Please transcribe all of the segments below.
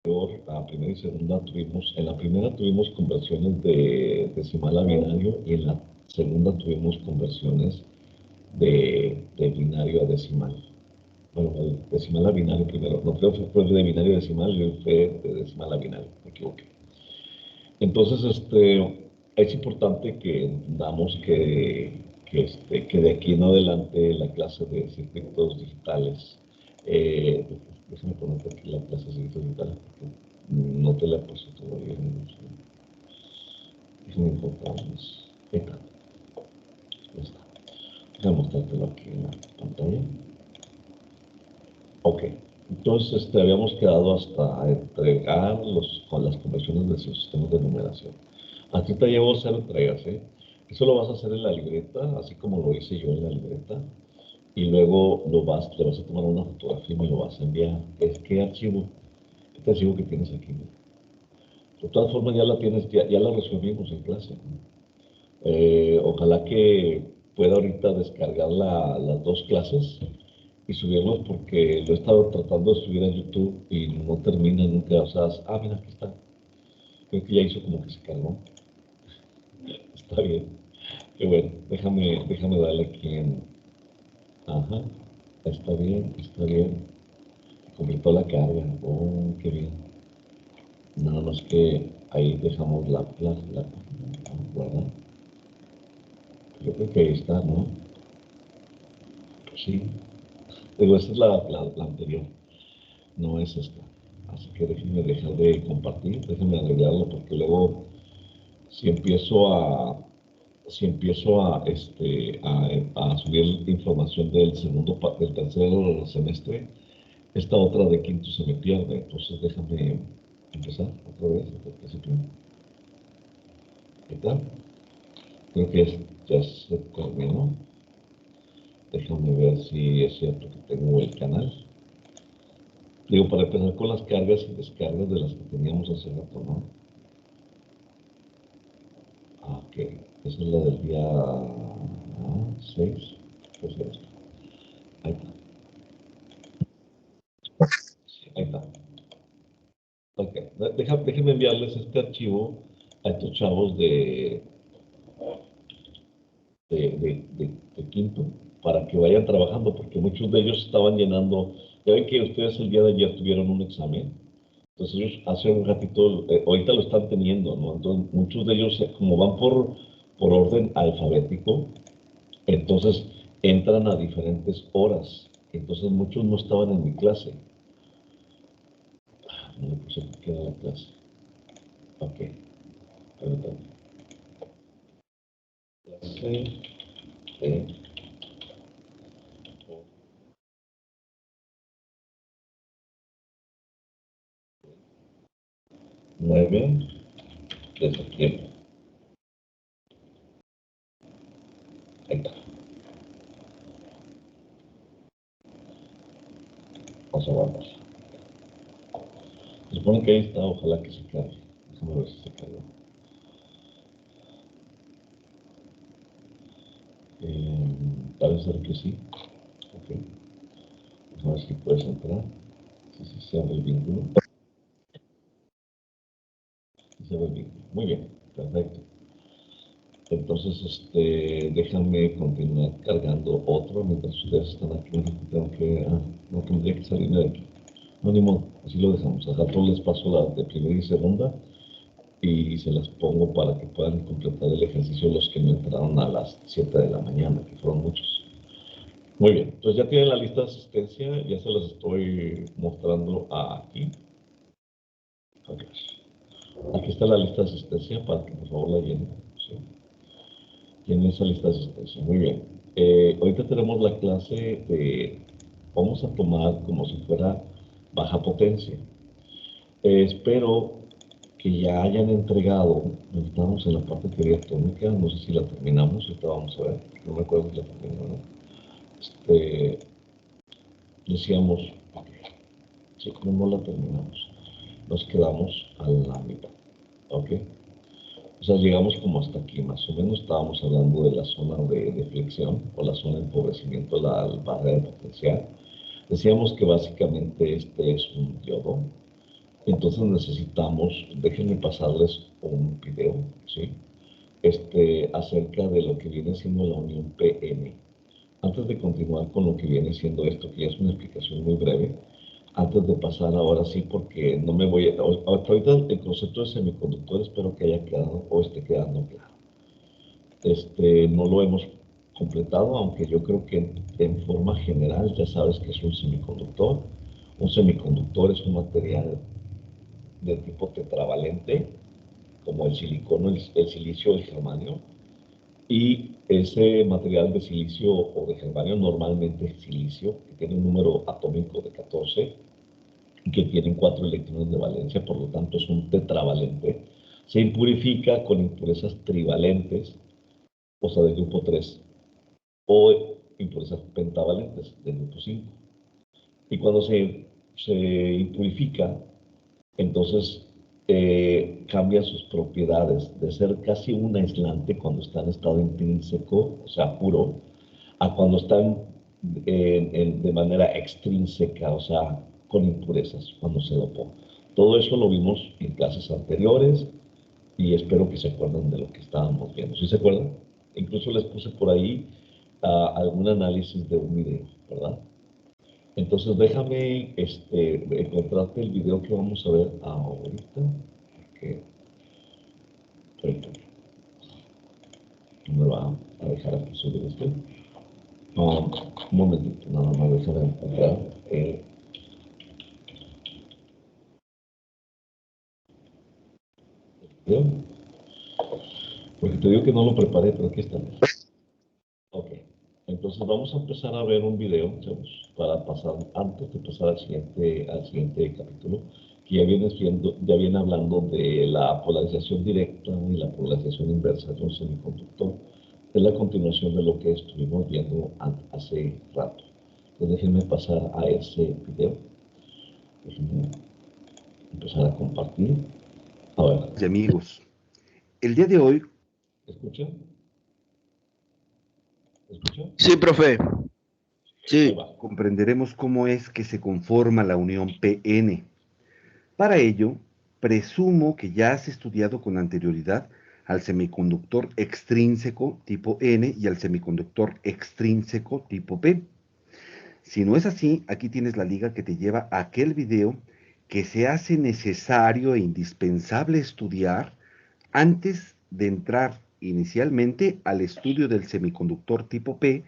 la primera y segunda en la primera tuvimos conversiones de decimal a binario y en la segunda tuvimos conversiones de binario a decimal. Bueno, el decimal a binario primero, no creo que fue de binario a decimal, yo fue de decimal a binario, me equivoqué. Entonces, es importante que entendamos que de aquí en adelante la clase de circuitos digitales, déjame ponerte aquí la clase de circuitos digitales porque no te la he puesto todavía. Déjame enfocarnos. Ahí está. Ya está. Déjame mostrártelo aquí en la pantalla. Ok. Entonces, habíamos quedado hasta entregar con las conversiones de sus sistemas de numeración. Aquí te llevo a hacer entregas, ¿eh? Eso lo vas a hacer en la libreta, así como lo hice yo en la libreta. Y luego le vas a tomar una fotografía y me lo vas a enviar. ¿Qué archivo? Este archivo que tienes aquí. De todas formas, ya la tienes, ya la resolvimos en clase. Ojalá que pueda ahorita descargar las dos clases y subirlos porque lo he estado tratando de subir a YouTube y no termina nunca. O sea, mira, aquí está. Creo que ya hizo como que se cargó. Está bien. Qué bueno. Déjame darle aquí en. Ajá. Está bien, está bien. Completó la carga. Oh, qué bien. Nada más que ahí dejamos la página. Bueno, yo creo que ahí está, ¿no? Sí. Digo, esta es la anterior. No es esta. Así que déjenme dejar de compartir, déjenme agregarlo porque luego si empiezo a a subir subir información del tercer semestre, esta otra de quinto se me pierde. Entonces déjame empezar otra vez desde el principio. Ahí está. Creo que ya se terminó. Déjame ver si es cierto que tengo el canal. Digo, para empezar con las cargas y descargas de las que teníamos hace rato, ¿no? Ok, esa es la del día 6. Pues esto. Ahí está. Sí, ahí está. Ok, déjenme enviarles este archivo a estos chavos de quinto para que vayan trabajando, porque muchos de ellos estaban llenando. Ya ven que ustedes el día de ayer tuvieron un examen. Entonces ellos hace un ratito, ahorita lo están teniendo, ¿no? Entonces muchos de ellos, como van por orden alfabético, entonces entran a diferentes horas. Entonces muchos no estaban en mi clase. No le puse que queda la clase. Ok, permítame. Clase de 9 de septiembre. Ahí está. Vamos a guardar. Se supone que ahí está, ojalá que se cargue. Déjame ver si se cargó. Parece ser que sí. Ok. A ver si puedes entrar. Si se abre el vínculo. Si se abre el vínculo. Muy bien, perfecto. Entonces, déjame continuar cargando otro mientras ustedes están aquí. No tendría que salirme de aquí. No, ni modo, así lo dejamos. A rato les paso las de primera y segunda y se las pongo para que puedan completar el ejercicio los que no entraron a las 7 de la mañana, que fueron muchos. Muy bien, entonces ya tienen la lista de asistencia, ya se las estoy mostrando aquí. Okay. Aquí está la lista de asistencia para que por favor la llenen. ¿Sí? Tienen esa lista de asistencia, muy bien. Ahorita tenemos la clase vamos a tomar como si fuera baja potencia. Espero que ya hayan entregado, estamos en la parte de teoría atómica, no sé si la terminamos, ahorita vamos a ver, no me acuerdo si la terminamos, ¿no? Decíamos, sí, no la terminamos, nos quedamos a la mitad, ¿ok? O sea, llegamos como hasta aquí, más o menos estábamos hablando de la zona de flexión o la zona de empobrecimiento, la barrera potencial. Decíamos que básicamente este es un diodo. Entonces necesitamos, déjenme pasarles un video, ¿sí? Acerca de lo que viene siendo la unión PN. Antes de continuar con lo que viene siendo esto, que ya es una explicación muy breve, antes de pasar ahora sí, porque no me voy a... Hasta ahorita el concepto de semiconductor espero que haya quedado o esté quedando claro. No lo hemos completado, aunque yo creo que en forma general ya sabes que es un semiconductor. Un semiconductor es un material de tipo tetravalente, como el silicono, el silicio, el germanio, y ese material de silicio o de germanio, normalmente es silicio, que tiene un número atómico de 14 y que tienen 4 electrones de valencia, por lo tanto es un tetravalente. Se impurifica con impurezas trivalentes, o sea, del grupo 3, o impurezas pentavalentes del grupo 5. Y cuando se impurifica, entonces cambia sus propiedades de ser casi un aislante cuando está en estado intrínseco, o sea, puro, a cuando están de manera extrínseca, o sea, con impurezas, cuando se dopó. Todo eso lo vimos en clases anteriores y espero que se acuerden de lo que estábamos viendo. ¿Sí se acuerdan? Incluso les puse por ahí algún análisis de un video, ¿verdad? Entonces déjame encontrarte el video que vamos a ver ahorita. Que ahorita me va a dejar aquí subir esto. Un momentito, nada más déjame encontrar el video. Porque te digo que no lo preparé, pero aquí estamos. Ok. Entonces vamos a empezar a ver un video, chavos, para pasar, antes de pasar al siguiente capítulo, que ya viene hablando de la polarización directa y la polarización inversa de un semiconductor. Es la continuación de lo que estuvimos viendo hace rato. Entonces déjenme pasar a ese video. Déjenme empezar a compartir. A ver, Y amigos, el día de hoy ¿escuchan? ¿Escuchan? Sí, profe. Ahí Sí. va. comprenderemos cómo es que se conforma la unión PN. Para ello, presumo que ya has estudiado con anterioridad al semiconductor extrínseco tipo N y al semiconductor extrínseco tipo P. Si no es así, aquí tienes la liga que te lleva a aquel video que se hace necesario e indispensable estudiar antes de entrar inicialmente al estudio del semiconductor tipo P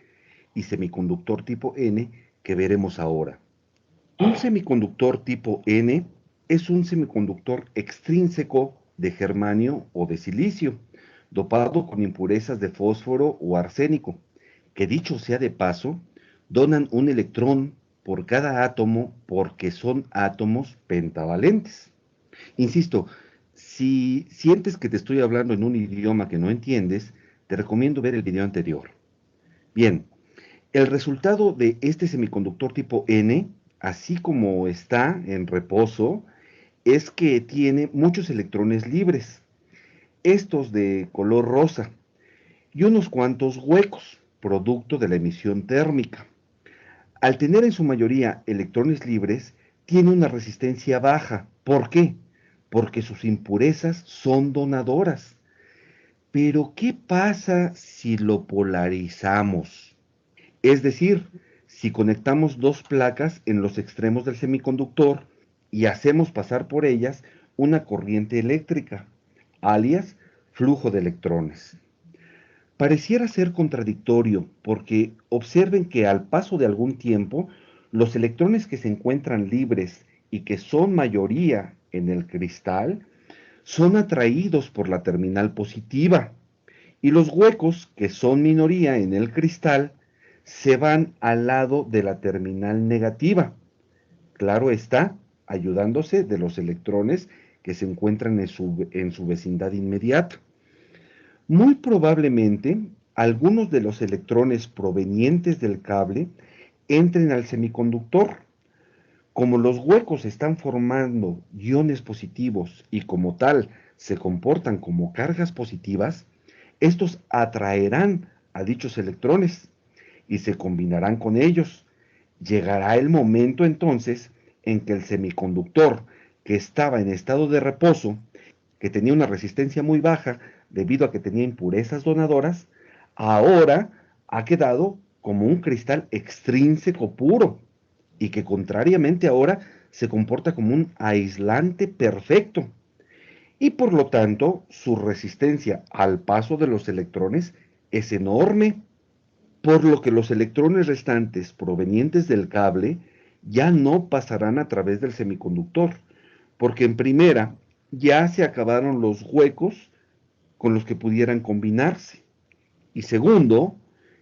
y semiconductor tipo N que veremos ahora. Un semiconductor tipo N es un semiconductor extrínseco de germanio o de silicio, dopado con impurezas de fósforo o arsénico, que dicho sea de paso, donan un electrón por cada átomo porque son átomos pentavalentes. Insisto, si sientes que te estoy hablando en un idioma que no entiendes, te recomiendo ver el video anterior. Bien, el resultado de este semiconductor tipo N, así como está en reposo, es que tiene muchos electrones libres, estos de color rosa, y unos cuantos huecos, producto de la emisión térmica. Al tener en su mayoría electrones libres, tiene una resistencia baja. ¿Por qué? Porque sus impurezas son donadoras. Pero, ¿qué pasa si lo polarizamos? Es decir, si conectamos dos placas en los extremos del semiconductor y hacemos pasar por ellas una corriente eléctrica, alias flujo de electrones. Pareciera ser contradictorio porque observen que al paso de algún tiempo, los electrones que se encuentran libres y que son mayoría en el cristal, son atraídos por la terminal positiva y los huecos que son minoría en el cristal se van al lado de la terminal negativa. Claro está, ayudándose de los electrones que se encuentran en su vecindad inmediata. Muy probablemente, algunos de los electrones provenientes del cable entren al semiconductor. Como los huecos están formando iones positivos y como tal se comportan como cargas positivas, estos atraerán a dichos electrones y se combinarán con ellos. Llegará el momento entonces en que el semiconductor, que estaba en estado de reposo, que tenía una resistencia muy baja debido a que tenía impurezas donadoras, ahora ha quedado como un cristal extrínseco puro y que contrariamente ahora se comporta como un aislante perfecto y por lo tanto su resistencia al paso de los electrones es enorme, por lo que los electrones restantes provenientes del cable ya no pasarán a través del semiconductor, porque en primera ya se acabaron los huecos con los que pudieran combinarse. Y segundo,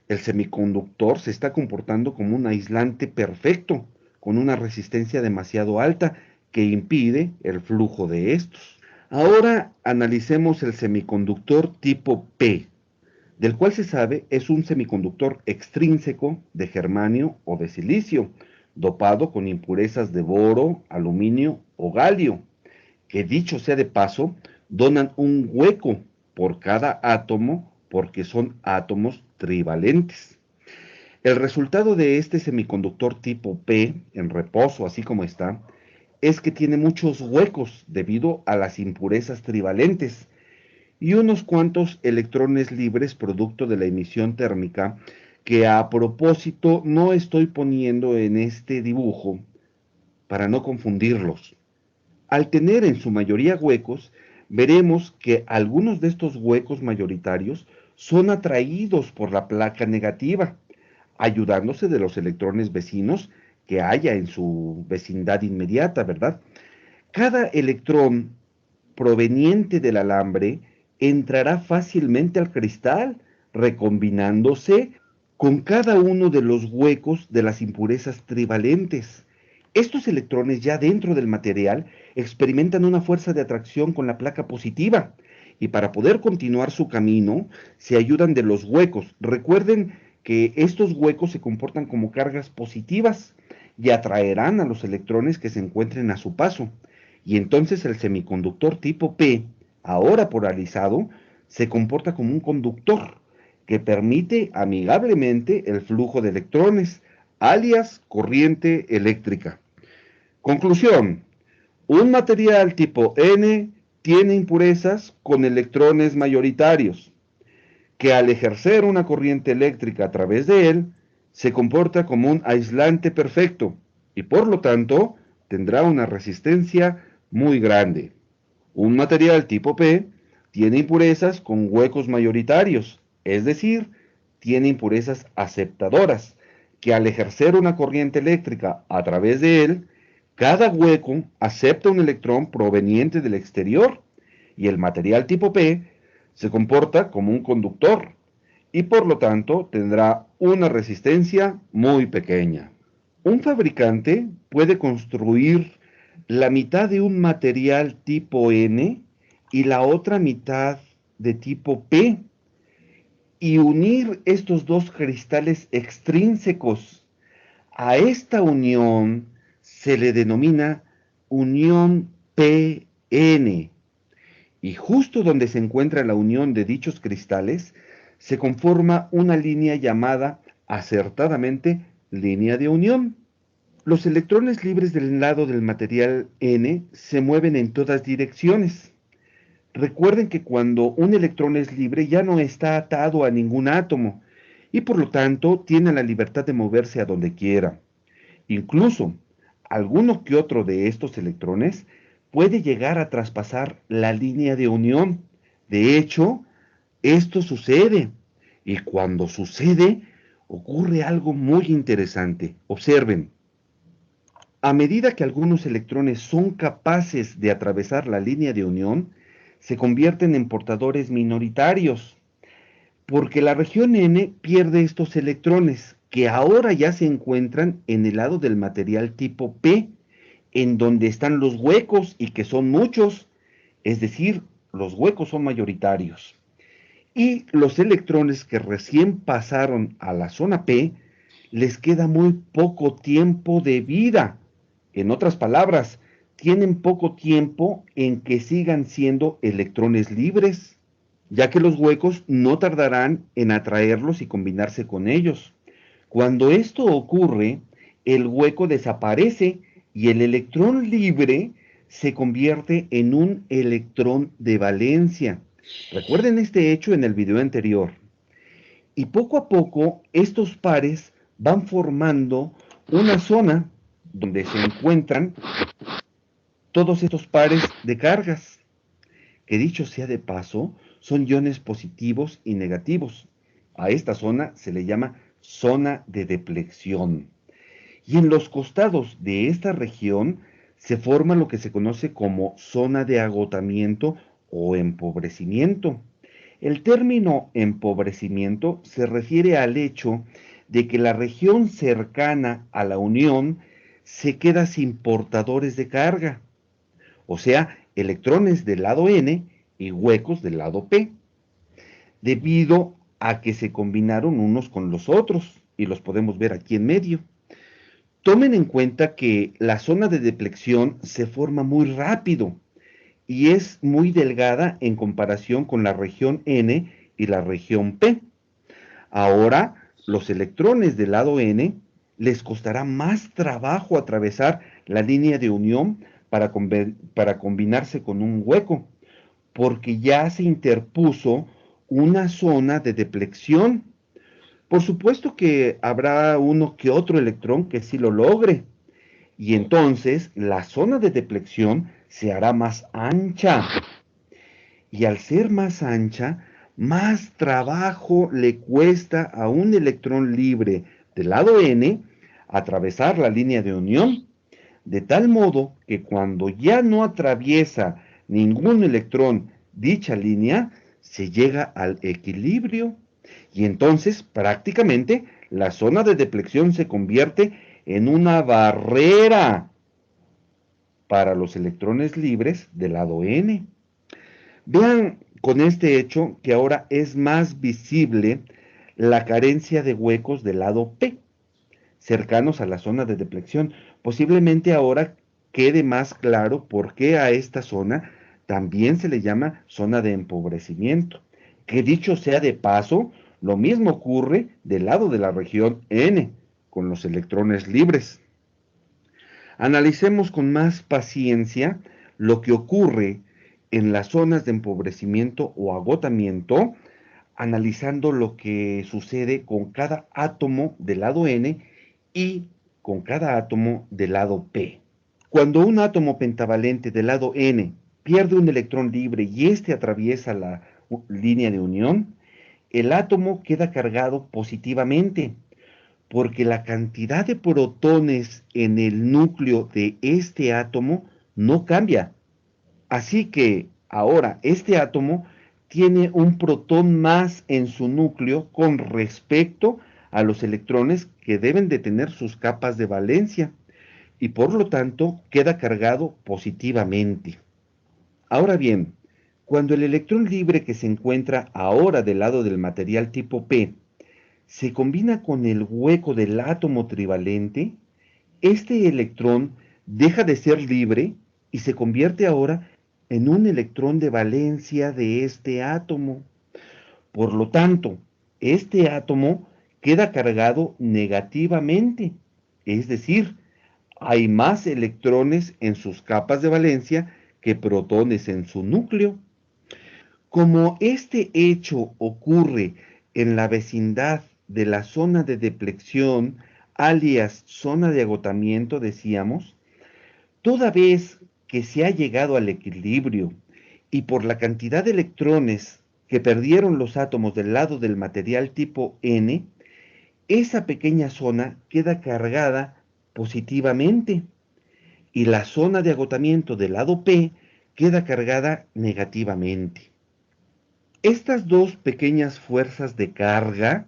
el semiconductor se está comportando como un aislante perfecto, con una resistencia demasiado alta que impide el flujo de estos. Ahora analicemos el semiconductor tipo P, del cual se sabe es un semiconductor extrínseco de germanio o de silicio, dopado con impurezas de boro, aluminio o galio, que dicho sea de paso, donan un hueco por cada átomo porque son átomos trivalentes. El resultado de este semiconductor tipo P, en reposo así como está, es que tiene muchos huecos debido a las impurezas trivalentes y unos cuantos electrones libres producto de la emisión térmica que a propósito no estoy poniendo en este dibujo para no confundirlos. Al tener en su mayoría huecos, veremos que algunos de estos huecos mayoritarios son atraídos por la placa negativa, ayudándose de los electrones vecinos que haya en su vecindad inmediata, ¿verdad? Cada electrón proveniente del alambre entrará fácilmente al cristal, recombinándose con cada uno de los huecos de las impurezas trivalentes. Estos electrones ya dentro del material experimentan una fuerza de atracción con la placa positiva y para poder continuar su camino se ayudan de los huecos. Recuerden que estos huecos se comportan como cargas positivas y atraerán a los electrones que se encuentren a su paso. Y entonces el semiconductor tipo P, ahora polarizado, se comporta como un conductor que permite amigablemente el flujo de electrones, alias corriente eléctrica. Conclusión: un material tipo N tiene impurezas con electrones mayoritarios, que al ejercer una corriente eléctrica a través de él, se comporta como un aislante perfecto y por lo tanto tendrá una resistencia muy grande. Un material tipo P tiene impurezas con huecos mayoritarios, es decir, tiene impurezas aceptadoras, que al ejercer una corriente eléctrica a través de él, cada hueco acepta un electrón proveniente del exterior y el material tipo P se comporta como un conductor y por lo tanto tendrá una resistencia muy pequeña. Un fabricante puede construir la mitad de un material tipo N y la otra mitad de tipo P y unir estos dos cristales extrínsecos. A esta unión se le denomina unión PN y justo donde se encuentra la unión de dichos cristales se conforma una línea llamada acertadamente línea de unión. Los electrones libres del lado del material N se mueven en todas direcciones. Recuerden que cuando un electrón es libre ya no está atado a ningún átomo y por lo tanto tiene la libertad de moverse a donde quiera. Incluso, alguno que otro de estos electrones puede llegar a traspasar la línea de unión. De hecho, esto sucede y cuando sucede ocurre algo muy interesante. Observen. A medida que algunos electrones son capaces de atravesar la línea de unión, se convierten en portadores minoritarios, porque la región N pierde estos electrones, que ahora ya se encuentran en el lado del material tipo P, en donde están los huecos y que son muchos, es decir, los huecos son mayoritarios. Y los electrones que recién pasaron a la zona P, les queda muy poco tiempo de vida. En otras palabras, tienen poco tiempo en que sigan siendo electrones libres, ya que los huecos no tardarán en atraerlos y combinarse con ellos. Cuando esto ocurre, el hueco desaparece y el electrón libre se convierte en un electrón de valencia. Recuerden este hecho en el video anterior. Y poco a poco estos pares van formando una zona donde se encuentran todos estos pares de cargas, que dicho sea de paso, son iones positivos y negativos. A esta zona se le llama zona de depleción. Y en los costados de esta región se forma lo que se conoce como zona de agotamiento o empobrecimiento. El término empobrecimiento se refiere al hecho de que la región cercana a la unión se queda sin portadores de carga, o sea, electrones del lado N y huecos del lado P, debido a que se combinaron unos con los otros, y los podemos ver aquí en medio. Tomen en cuenta que la zona de depleción se forma muy rápido y es muy delgada en comparación con la región N y la región P. Ahora, los electrones del lado N les costará más trabajo atravesar la línea de unión para combinarse con un hueco, porque ya se interpuso una zona de depleción. Por supuesto que habrá uno que otro electrón que sí lo logre, y entonces la zona de depleción se hará más ancha. Y al ser más ancha, más trabajo le cuesta a un electrón libre del lado N atravesar la línea de unión, de tal modo que cuando ya no atraviesa ningún electrón dicha línea, se llega al equilibrio. Y entonces prácticamente la zona de depleción se convierte en una barrera para los electrones libres del lado N. Vean con este hecho que ahora es más visible la carencia de huecos del lado P, cercanos a la zona de depleción. Posiblemente ahora quede más claro por qué a esta zona también se le llama zona de empobrecimiento. Que dicho sea de paso, lo mismo ocurre del lado de la región N, con los electrones libres. Analicemos con más paciencia lo que ocurre en las zonas de empobrecimiento o agotamiento, analizando lo que sucede con cada átomo del lado N y con cada átomo del lado P. Cuando un átomo pentavalente del lado N pierde un electrón libre y éste atraviesa la línea de unión, el átomo queda cargado positivamente, porque la cantidad de protones en el núcleo de este átomo no cambia. Así que ahora este átomo tiene un protón más en su núcleo con respecto a los electrones que deben de tener sus capas de valencia y por lo tanto queda cargado positivamente. Ahora bien, cuando el electrón libre que se encuentra ahora del lado del material tipo P se combina con el hueco del átomo trivalente, este electrón deja de ser libre y se convierte ahora en un electrón de valencia de este átomo. Por lo tanto, este átomo queda cargado negativamente, es decir, hay más electrones en sus capas de valencia que protones en su núcleo. Como este hecho ocurre en la vecindad de la zona de depleción, alias zona de agotamiento, decíamos, toda vez que se ha llegado al equilibrio y por la cantidad de electrones que perdieron los átomos del lado del material tipo N, esa pequeña zona queda cargada positivamente y la zona de agotamiento del lado P queda cargada negativamente. Estas dos pequeñas fuerzas de carga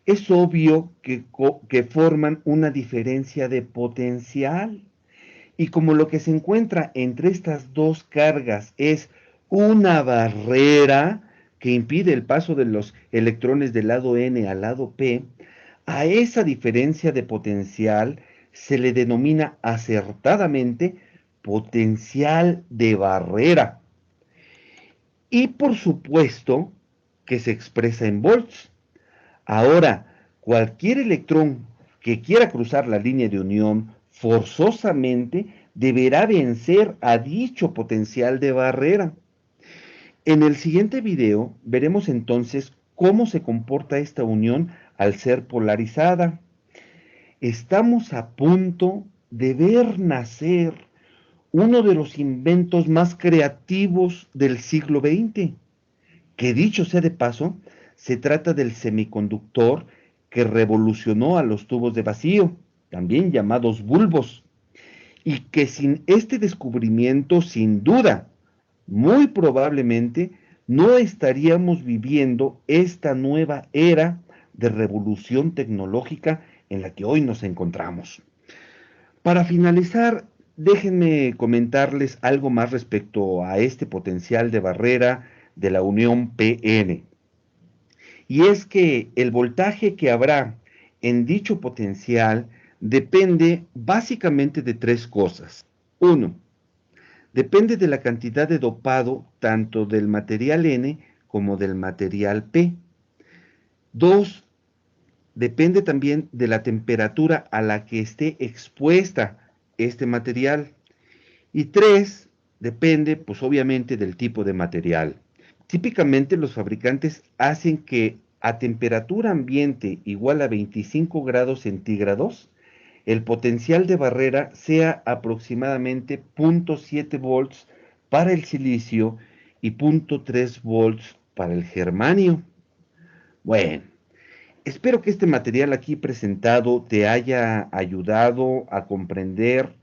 es obvio que forman una diferencia de potencial. Y como lo que se encuentra entre estas dos cargas es una barrera que impide el paso de los electrones del lado N al lado P, a esa diferencia de potencial se le denomina acertadamente potencial de barrera. Y por supuesto que se expresa en volts. Ahora, cualquier electrón que quiera cruzar la línea de unión forzosamente deberá vencer a dicho potencial de barrera. En el siguiente video veremos entonces cómo se comporta esta unión al ser polarizada. Estamos a punto de ver nacer uno de los inventos más creativos del siglo XX, que dicho sea de paso, se trata del semiconductor que revolucionó a los tubos de vacío, también llamados bulbos, y que sin este descubrimiento, sin duda, muy probablemente, no estaríamos viviendo esta nueva era de revolución tecnológica en la que hoy nos encontramos. Para finalizar, déjenme comentarles algo más respecto a este potencial de barrera de la unión PN. Y es que el voltaje que habrá en dicho potencial depende básicamente de tres cosas. Uno, depende de la cantidad de dopado tanto del material N como del material P. Dos, depende también de la temperatura a la que esté expuesta este material. Y tres, depende pues obviamente del tipo de material. Típicamente los fabricantes hacen que a temperatura ambiente igual a 25 grados centígrados, el potencial de barrera sea aproximadamente 0.7 volts para el silicio y 0.3 volts para el germanio. Bueno, espero que este material aquí presentado te haya ayudado a comprender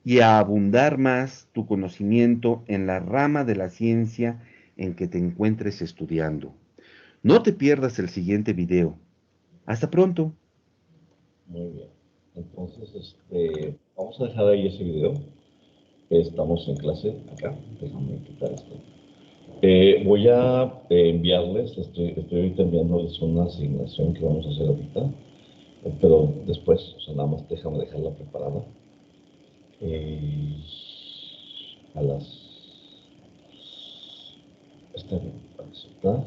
y a abundar más tu conocimiento en la rama de la ciencia en que te encuentres estudiando. No te pierdas el siguiente video. Hasta pronto. Muy bien. Entonces, vamos a dejar ahí ese video. Estamos en clase acá. Déjame quitar esto. Voy a enviarles, estoy ahorita enviándoles una asignación que vamos a hacer ahorita, pero después, o sea, nada más déjame dejarla preparada. A las... Está bien, para aceptar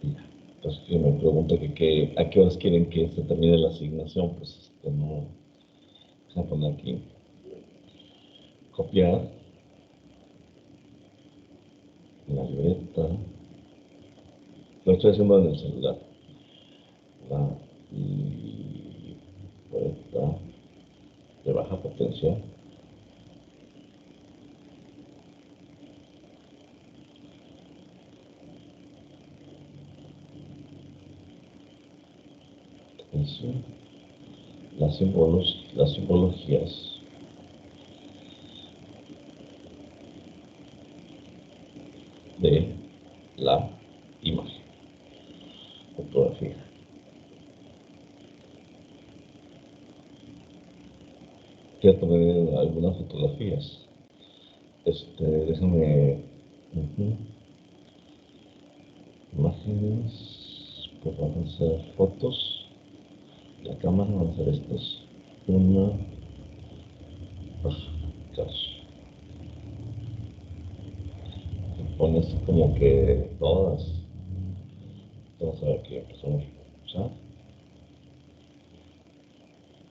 y ya. Entonces, que me pregunta a qué horas quieren que se termine la asignación, pues no... Voy a poner aquí, copiar en la libreta. Lo estoy haciendo en el celular. La libreta de baja potencia. Eso. Las simbologías de la imagen, fotografía. Ya tomé algunas fotografías. Déjame. Imágenes, pues van a ser fotos. La cámara van a ser estas. Una, dos. Pones como que todas. Vamos a ver que empezamos a usar.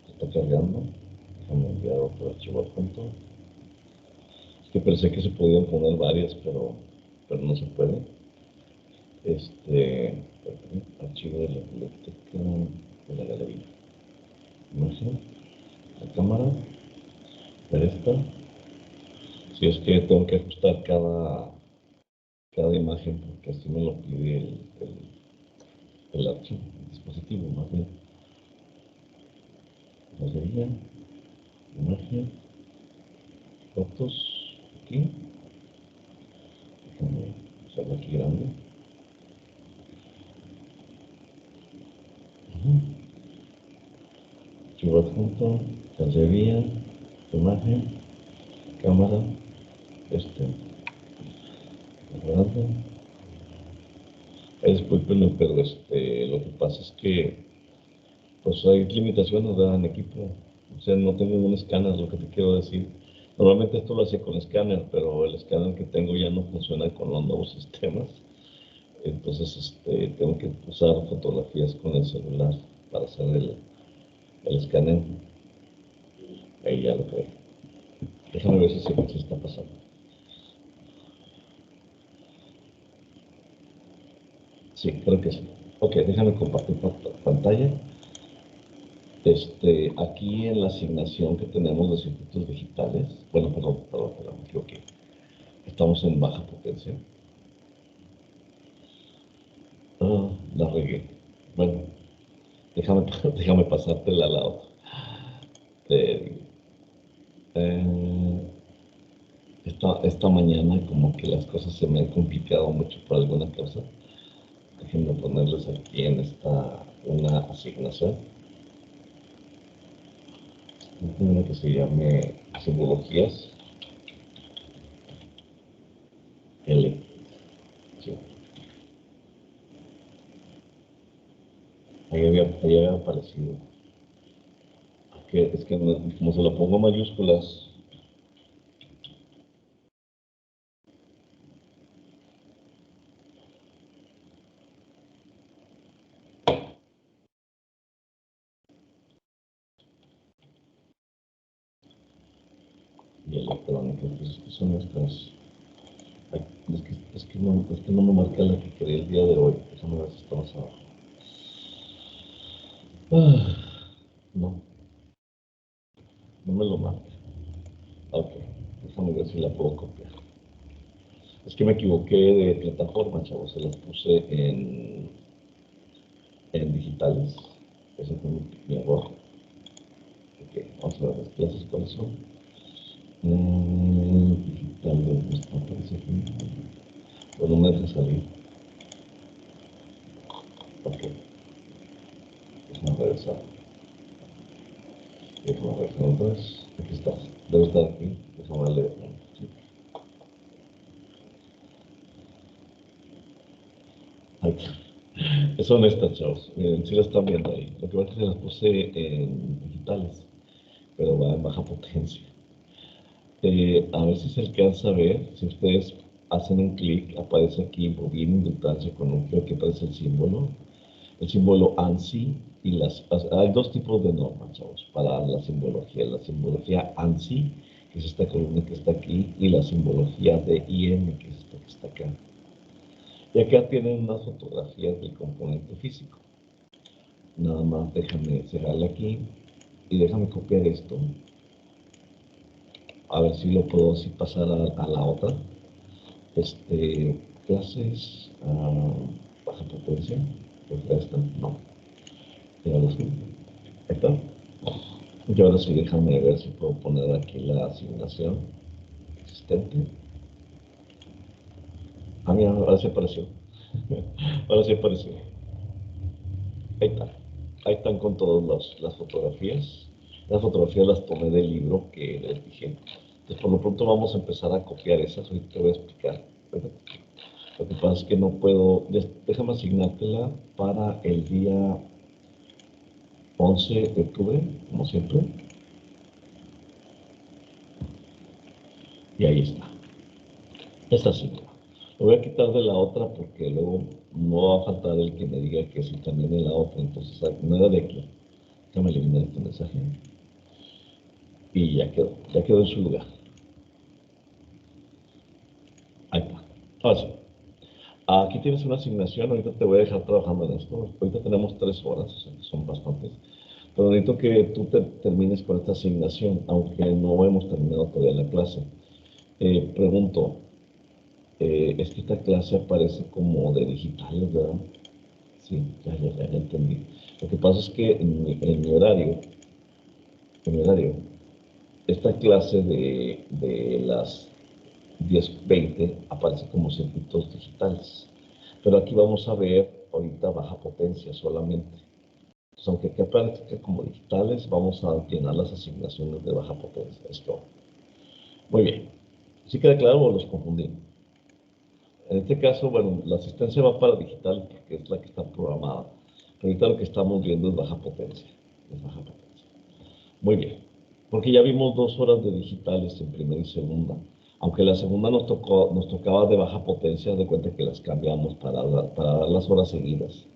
Está cargando. Déjame enviar otro archivo adjunto. Es que pensé que se podían poner varias, pero no se puede. Archivo de la biblioteca de la galería. Imagen. La cámara. De esta. Si es que tengo que ajustar cada imagen, porque así me lo pide el archivo, el dispositivo, más bien. Galería, imagen, fotos, aquí. Déjame hacerlo aquí grande. Archivo adjunto, galería, imagen, cámara, grande. Discúlpenme, pero lo que pasa es que pues hay limitaciones en equipo. O sea, no tengo un escáner, lo que te quiero decir. Normalmente esto lo hacía con escáner, pero el escáner que tengo ya no funciona con los nuevos sistemas. Entonces, tengo que usar fotografías con el celular para hacer el escáner. Ahí ya lo creo. Déjame ver si se está pasando. Sí, creo que sí. Ok, déjame compartir pantalla. Aquí en la asignación que tenemos de circuitos digitales, bueno, perdón, me equivoqué. Estamos en baja potencia. Ah, la regué. Bueno, déjame, déjame pasártela a la otra. Te digo. Esta mañana como que las cosas se me han complicado mucho por alguna cosa. Déjenme ponerles aquí en una asignación. Una que se llame simbologías L. Sí. Ahí había aparecido. Es que como se lo pongo mayúsculas, y electrónicas, pues es que son nuestras. Ay, es que no me marca la que quería el día de hoy. Déjame ver si está más abajo. No, no me lo marca. Ok, déjame ver si la puedo copiar. Es que me equivoqué de plataforma, chavos. Se las puse en digitales. Ese fue mi error. Ok, vamos a ver las clases cuáles son. Digitales, ¿no está? Parece que no me deja salir. Ok, déjame regresar. Déjame regresar otra vez. Aquí estás. Debe estar aquí. Déjame leer. Sí. Ahí está. Son estas, chavos. Miren, si la están viendo ahí. Lo que pasa es que las puse en digitales, pero va en baja potencia. A ver si se alcanza a ver. Si ustedes hacen un clic, aparece aquí bobina, inductancia con núcleo, que aparece el símbolo ANSI. Hay dos tipos de normas, chavos, para la simbología. La simbología ANSI, que es esta columna que está aquí, y la simbología de IM, que es esta que está acá. Y acá tienen unas fotografías del componente físico. Nada más déjame cerrarla aquí y déjame copiar esto. A ver si lo puedo así pasar a la otra. Clases, baja potencia. Esta, no. Y ahora sí. Ahí está. Y ahora sí, déjame ver si puedo poner aquí la asignación existente. Ah, mira, ahora sí apareció. Ahora sí apareció. Ahí está. Ahí están con todas las fotografías. Las fotografías las tomé del libro que les dije. Entonces, por lo pronto vamos a empezar a copiar esas. Ahorita te voy a explicar. Lo que pasa es que no puedo. Déjame asignártela para el día 11 de octubre, como siempre. Y ahí está. Esta sí. Lo voy a quitar de la otra porque luego no va a faltar el que me diga que sí también en la otra. Entonces, no era de aquí. Déjame eliminar este mensaje. Y ya quedó en su lugar. Ahí está. Ahora sí. Aquí tienes una asignación, ahorita te voy a dejar trabajando en esto. Ahorita tenemos 3 horas, o sea que son bastantes. Pero necesito que tú termines con esta asignación, aunque no hemos terminado todavía la clase. Pregunto, es que esta clase aparece como de digitales, ¿verdad? Sí, ya entendí. Lo que pasa es que en mi horario, esta clase de las 10:20 aparece como circuitos digitales. Pero aquí vamos a ver ahorita baja potencia solamente. Entonces, aunque aquí aparezca como digitales, vamos a llenar las asignaciones de baja potencia. Esto. Muy bien. ¿Sí queda claro o los confundí? En este caso, bueno, la asistencia va para digital porque es la que está programada. Pero ahorita lo que estamos viendo es baja potencia. Es baja potencia. Muy bien. Porque ya vimos 2 horas de digitales en primera y segunda. Aunque la segunda nos tocaba de baja potencia, de cuenta que las cambiamos para dar las horas seguidas,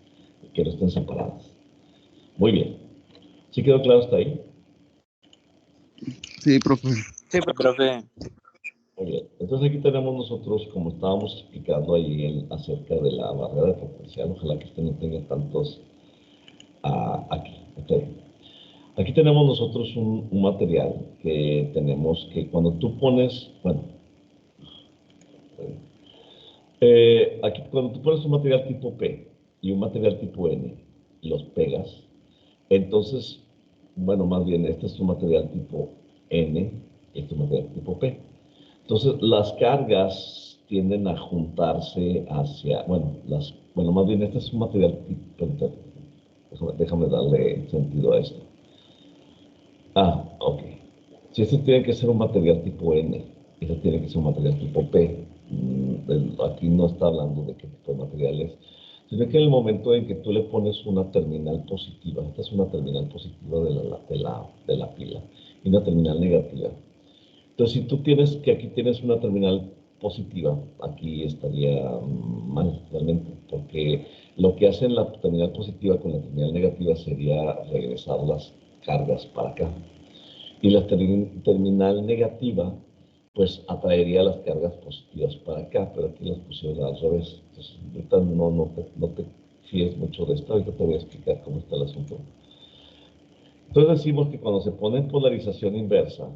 que no estén separadas. Muy bien. ¿Sí quedó claro hasta ahí? Sí, profe. Sí, profe. Muy bien. Entonces aquí tenemos nosotros, como estábamos explicando ahí acerca de la barrera de potencial, ojalá que este no tenga tantos aquí. Okay. Aquí tenemos nosotros un material que tenemos que cuando tú pones, bueno, aquí cuando tú pones un material tipo P y un material tipo N y los pegas, entonces, bueno, más bien este es un material tipo N y este es un material tipo P. Entonces, las cargas tienden a juntarse hacia, bueno, más bien este es un material tipo, déjame darle sentido a esto. Ok. Si este tiene que ser un material tipo N, este tiene que ser un material tipo P. Aquí no está hablando de qué tipo de materiales, sino que en el momento en que tú le pones una terminal positiva, esta es una terminal positiva de la pila, y una terminal negativa. Entonces, si tú tienes que aquí tienes una terminal positiva, aquí estaría mal realmente, porque lo que hace la terminal positiva con la terminal negativa sería regresar las cargas para acá. Y la terminal negativa, pues atraería las cargas positivas para acá, pero aquí las pusieron al revés. Entonces, ahorita no te fíes mucho de esto, ahorita te voy a explicar cómo está el asunto. Entonces decimos que cuando se pone en polarización inversa,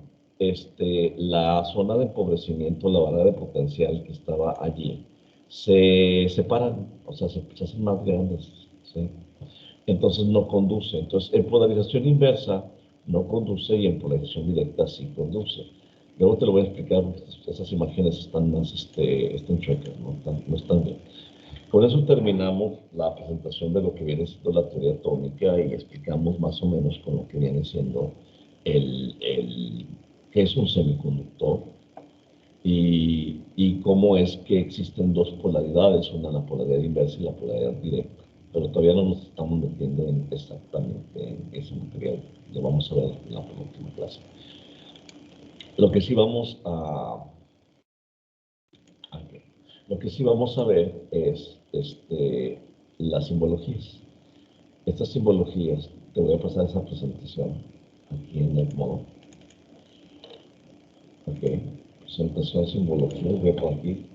la zona de empobrecimiento, la barrera de potencial que estaba allí, se separan, o sea, se hacen más grandes, ¿sí? Entonces no conduce. Entonces, en polarización inversa no conduce y en polarización directa sí conduce. Luego te lo voy a explicar porque esas imágenes están más, están chuecas, no están bien. Con eso terminamos la presentación de lo que viene siendo la teoría atómica y explicamos más o menos con lo que viene siendo qué es un semiconductor y cómo es que existen dos polaridades, una la polaridad inversa y la polaridad directa. Pero todavía no nos estamos metiendo exactamente en ese material. Lo vamos a ver en la próxima clase. Lo que sí vamos lo que sí vamos a ver es las simbologías. Estas simbologías, te voy a pasar esa presentación aquí en el modo. Ok, presentación, simbología, voy a poner aquí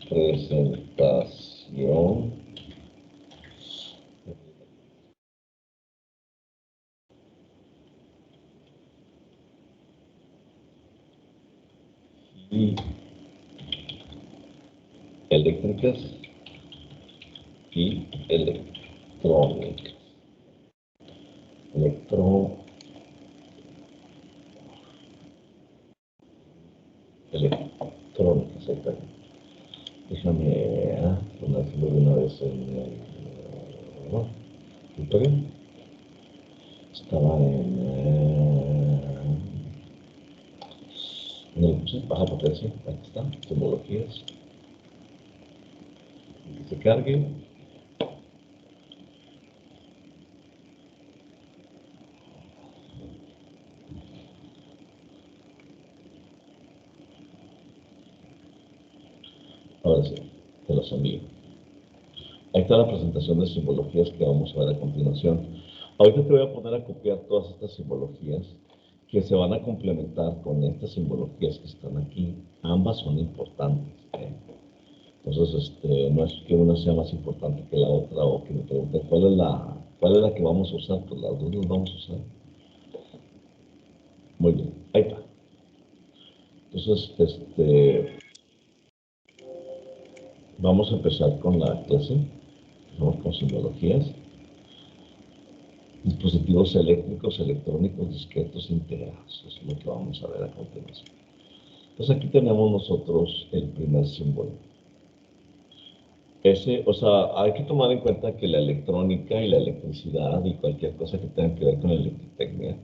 presentación. Y eléctricas y electrónicas. Electrónicas, exactamente. Déjame ponerlo de una vez en el. ¿Está bien? Estaba en el baja potencia, aquí está, simbologías. Que se cargue. Ahora sí, te los envío. Ahí está la presentación de simbologías que vamos a ver a continuación. Ahorita te voy a poner a copiar todas estas simbologías que se van a complementar con estas simbologías que están aquí. Ambas son importantes. Entonces, no es que una sea más importante que la otra o que me pregunten cuál es la que vamos a usar, pues las dos las vamos a usar. Muy bien, ahí está. Entonces, vamos a empezar con la clase. Vamos con simbologías. Dispositivos eléctricos, electrónicos, discretos, integrados. Eso es lo que vamos a ver a continuación. Entonces aquí tenemos nosotros el primer símbolo. O sea, hay que tomar en cuenta que la electrónica y la electricidad y cualquier cosa que tenga que ver con la electrotecnia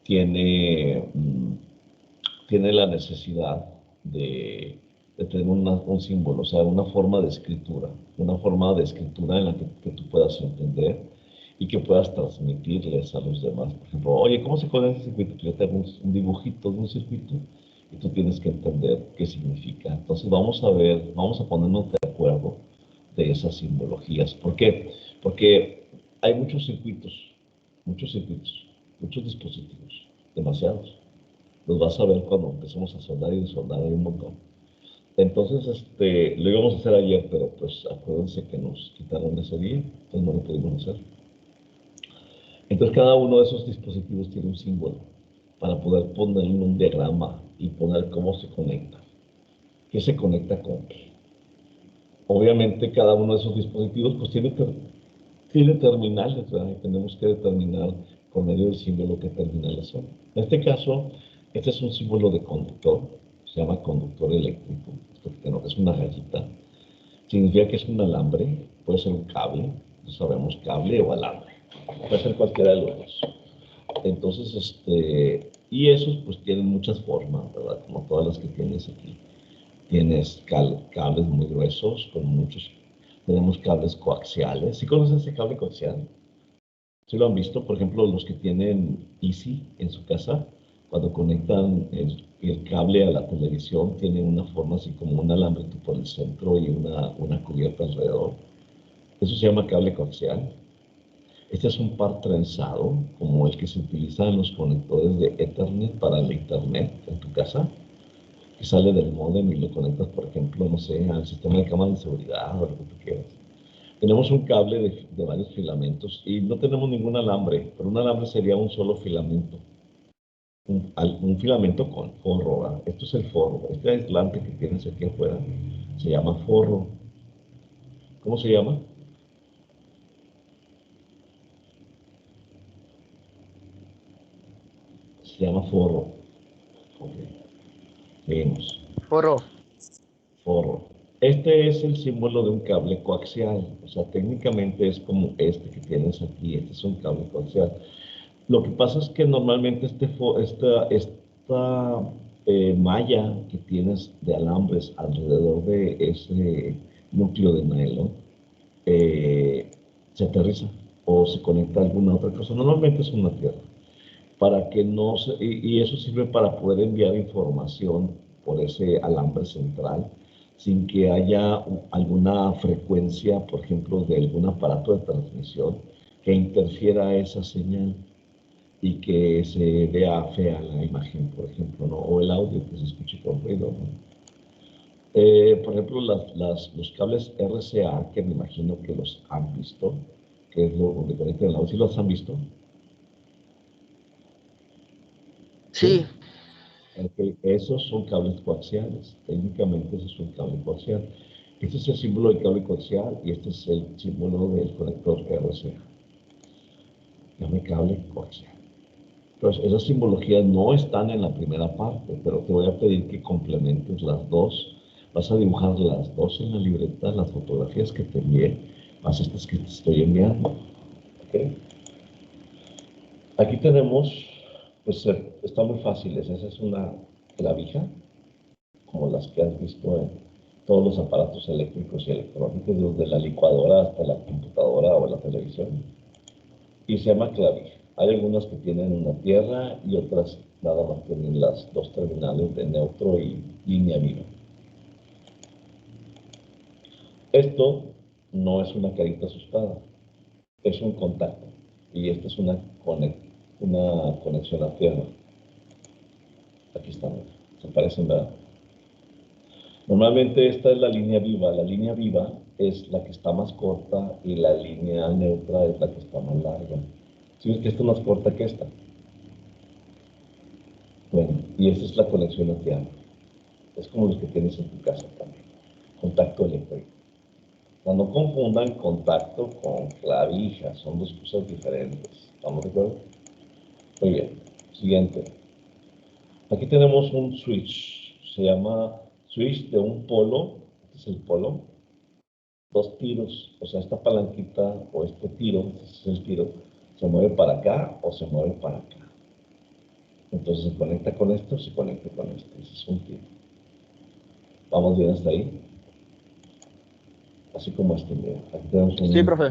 tiene la necesidad de tener un símbolo, o sea, una forma de escritura en la que tú puedas entender y que puedas transmitirles a los demás. Por ejemplo, oye, ¿cómo se conoce ese circuito? Yo tengo un dibujito de un circuito y tú tienes que entender qué significa. Entonces vamos a ponernos de acuerdo de esas simbologías. ¿Por qué? Porque hay muchos circuitos, muchos dispositivos, demasiados. Los vas a ver cuando empecemos a soldar y desoldar, hay un montón. Entonces, lo íbamos a hacer ayer, pero pues acuérdense que nos quitaron ese día, entonces no lo pudimos hacer. Entonces cada uno de esos dispositivos tiene un símbolo para poder poner en un diagrama y poner cómo se conecta. ¿Qué se conecta con qué? Obviamente cada uno de esos dispositivos pues tiene terminales, ¿verdad? Y tenemos que determinar por medio del símbolo qué terminales son. En este caso, este es un símbolo de conductor, se llama conductor eléctrico, es una rayita. Significa que es un alambre, puede ser un cable, no sabemos cable o alambre, puede ser cualquiera de los dos. Entonces, y esos pues tienen muchas formas, ¿verdad? Como todas las que tienes aquí. Tienes cables muy gruesos, con muchos, tenemos cables coaxiales. ¿Sí conoces ese cable coaxial? ¿Sí lo han visto? Por ejemplo, los que tienen Easy en su casa, cuando conectan el cable a la televisión, tiene una forma así como un alambrito por el centro y una cubierta alrededor. Eso se llama cable coaxial. Este es un par trenzado, como el que se utiliza en los conectores de Ethernet para el Internet en tu casa, que sale del módem y lo conectas, por ejemplo, no sé, al sistema de cámaras de seguridad o lo que tú quieras. Tenemos un cable de varios filamentos y no tenemos ningún alambre, pero un alambre sería un solo filamento. Un filamento con forro, ¿verdad? Esto es el forro. Este aislante que tienes aquí afuera se llama forro. ¿Cómo se llama? Se llama forro. Ok, seguimos. Forro. Forro. Este es el símbolo de un cable coaxial. O sea, técnicamente es como este que tienes aquí. Este es un cable coaxial. Lo que pasa es que normalmente esta malla que tienes de alambres alrededor de ese núcleo de nylon se aterriza o se conecta a alguna otra cosa. Normalmente es una tierra. Para que no se, y eso sirve para poder enviar información por ese alambre central sin que haya alguna frecuencia, por ejemplo, de algún aparato de transmisión que interfiera esa señal y que se vea fea la imagen, por ejemplo, ¿no? O el audio que se escuche con ruido, ¿no? Por ejemplo, los cables RCA, que me imagino que los han visto, que es lo donde conectan el audio, ¿sí los han visto? Sí. Sí. Okay. Esos son cables coaxiales, técnicamente ese es un cable coaxial. Este es el símbolo del cable coaxial y este es el símbolo del conector RCA. Llame cable coaxial. Entonces, esas simbologías no están en la primera parte, pero te voy a pedir que complementes las dos. Vas a dibujar las dos en la libreta, las fotografías que te envié, más estas que te estoy enviando. ¿Okay? Aquí tenemos, pues está muy fácil, esa es una clavija, como las que has visto en todos los aparatos eléctricos y electrónicos, desde la licuadora hasta la computadora o la televisión. Y se llama clavija. Hay algunas que tienen una tierra y otras nada más tienen las dos terminales de neutro y línea viva. Esto no es una carita asustada, es un contacto. Y esta es una conexión a tierra. Aquí están, se parecen, ¿verdad? Normalmente esta es la línea viva. La línea viva es la que está más corta y la línea neutra es la que está más larga. ¿Sí ves que esta es más corta que esta? Bueno, y esta es la conexión a tierra. Es como los que tienes en tu casa también. Contacto eléctrico. No confundan contacto con clavija, son dos cosas diferentes. ¿Estamos de acuerdo? Muy bien. Siguiente. Aquí tenemos un switch. Se llama switch de un polo. Este es el polo. Dos tiros. O sea, esta palanquita o este tiro, este es el tiro, se mueve para acá o se mueve para acá. Entonces se conecta con esto, se conecta con esto. Ese es un tiro. ¿Vamos bien hasta ahí? Así como este, mira. Aquí tenemos Sí, profe.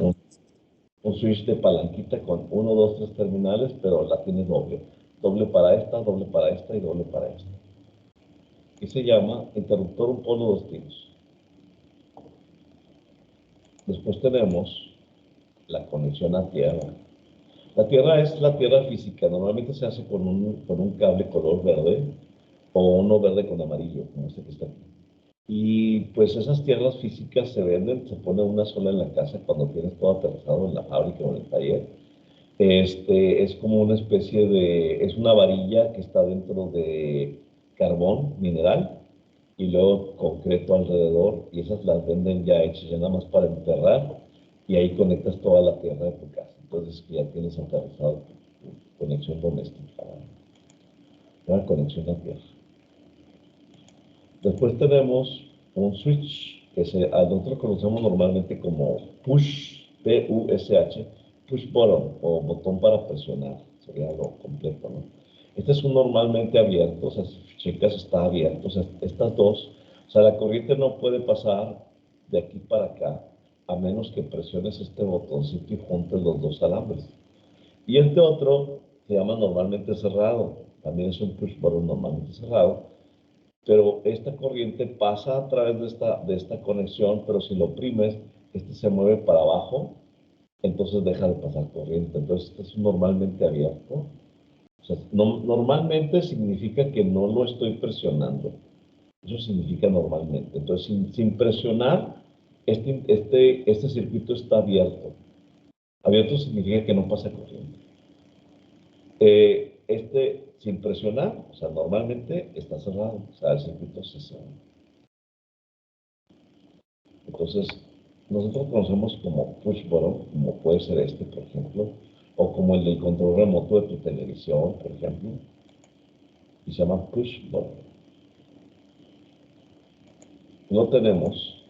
un switch de palanquita con 1, 2, 3 terminales, pero la tiene doble. Doble para esta y doble para esta. Y se llama interruptor un polo dos tiros. Después tenemos la conexión a tierra. La tierra es la tierra física. Normalmente se hace con un cable color verde o uno verde con amarillo, como este que está aquí. Y pues esas tierras físicas se venden, se pone una sola en la casa cuando tienes todo aterrizado en la fábrica o en el taller. Es como una especie de, es una varilla que está dentro de carbón mineral y luego concreto alrededor y esas las venden ya hechas, ya nada más para enterrar y ahí conectas toda la tierra de tu casa. Entonces ya tienes aterrizado tu conexión doméstica, una conexión a tierra. Después tenemos un switch que nosotros conocemos normalmente como push, P-U-S-H, push button o botón para presionar, sería lo completo, ¿no? Este es un normalmente abierto, o sea, si checas está abierto, o sea, estas dos, o sea, la corriente no puede pasar de aquí para acá a menos que presiones este botoncito y juntes los dos alambres. Y este otro se llama normalmente cerrado, también es un push button normalmente cerrado, pero esta corriente pasa a través de esta conexión, pero si lo oprimes, este se mueve para abajo, entonces deja de pasar corriente. Entonces, este es normalmente abierto. O sea, normalmente significa que no lo estoy presionando. Eso significa normalmente. Entonces, sin presionar, este circuito está abierto. Abierto significa que no pasa corriente. Sin presionar, o sea, normalmente está cerrado, o sea, el circuito se cierra. Entonces, nosotros conocemos como push button, como puede ser este, por ejemplo, o como el del control remoto de tu televisión, por ejemplo, y se llama push button. No tenemos,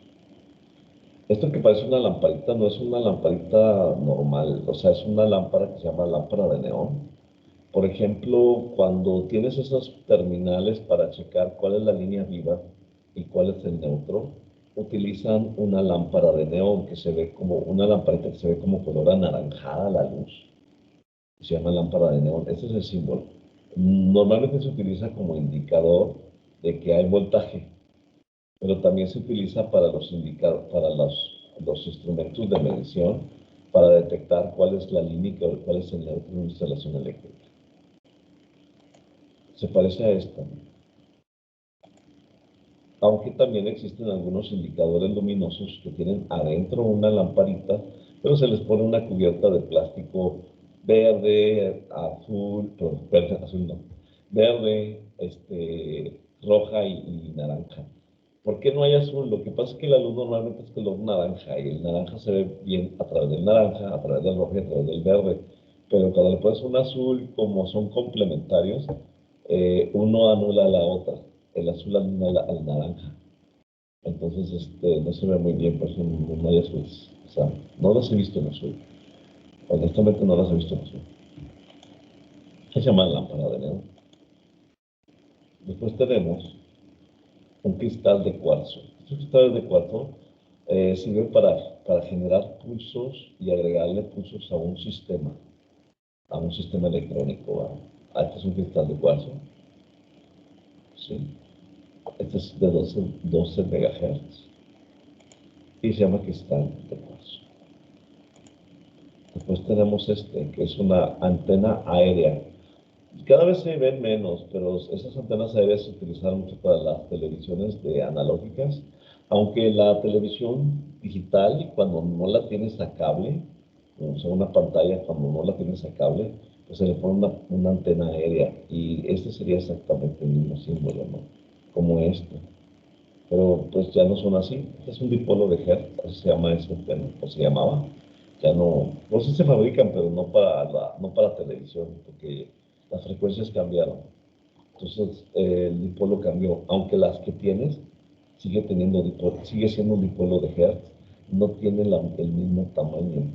esto que parece una lamparita no es una lamparita normal, o sea, es una lámpara que se llama lámpara de neón. Por ejemplo, cuando tienes esos terminales para checar cuál es la línea viva y cuál es el neutro, utilizan una lámpara de neón que se ve como una lamparita que se ve como color anaranjada la luz. Se llama lámpara de neón. Ese es el símbolo. Normalmente se utiliza como indicador de que hay voltaje, pero también se utiliza para los instrumentos de medición para detectar cuál es la línea y cuál es el neutro de una instalación eléctrica. Se parece a esta, aunque también existen algunos indicadores luminosos que tienen adentro una lamparita, pero se les pone una cubierta de plástico verde, azul, perdón, verde, azul no, verde, roja y naranja. ¿Por qué no hay azul? Lo que pasa es que la luz normalmente es color naranja y el naranja se ve bien a través del naranja, a través del rojo y a través del verde. Pero cuando le pones un azul, como son complementarios, uno anula a la otra. El azul anula al naranja. Entonces, no se ve muy bien, por eso no hay azules. O sea, no las he visto en azul. Honestamente no las he visto en azul. Se llama lámpara de neón. Después tenemos un cristal de cuarzo. Estos cristales de cuarzo sirven para generar pulsos y agregarle pulsos a un sistema electrónico. Este es un cristal de cuarzo. Sí. Este es de 12 megahertz y se llama cristal de cuarzo. Después tenemos que es una antena aérea. Cada vez se ven menos, pero esas antenas aéreas se utilizaron mucho para las televisiones analógicas, aunque la televisión digital, cuando no la tienes a cable, o sea, una pantalla, cuando no la tienes a cable, pues se le pone una antena aérea y este sería exactamente el mismo símbolo, ¿no? Como este. Pero pues ya no son así. Este es un dipolo de Hertz, así se llama ese antena, o se llamaba. Ya no sé si se fabrican, pero no para televisión, porque las frecuencias cambiaron. Entonces el dipolo cambió, aunque las que tienes sigue siendo un dipolo de Hertz, no tiene el mismo tamaño.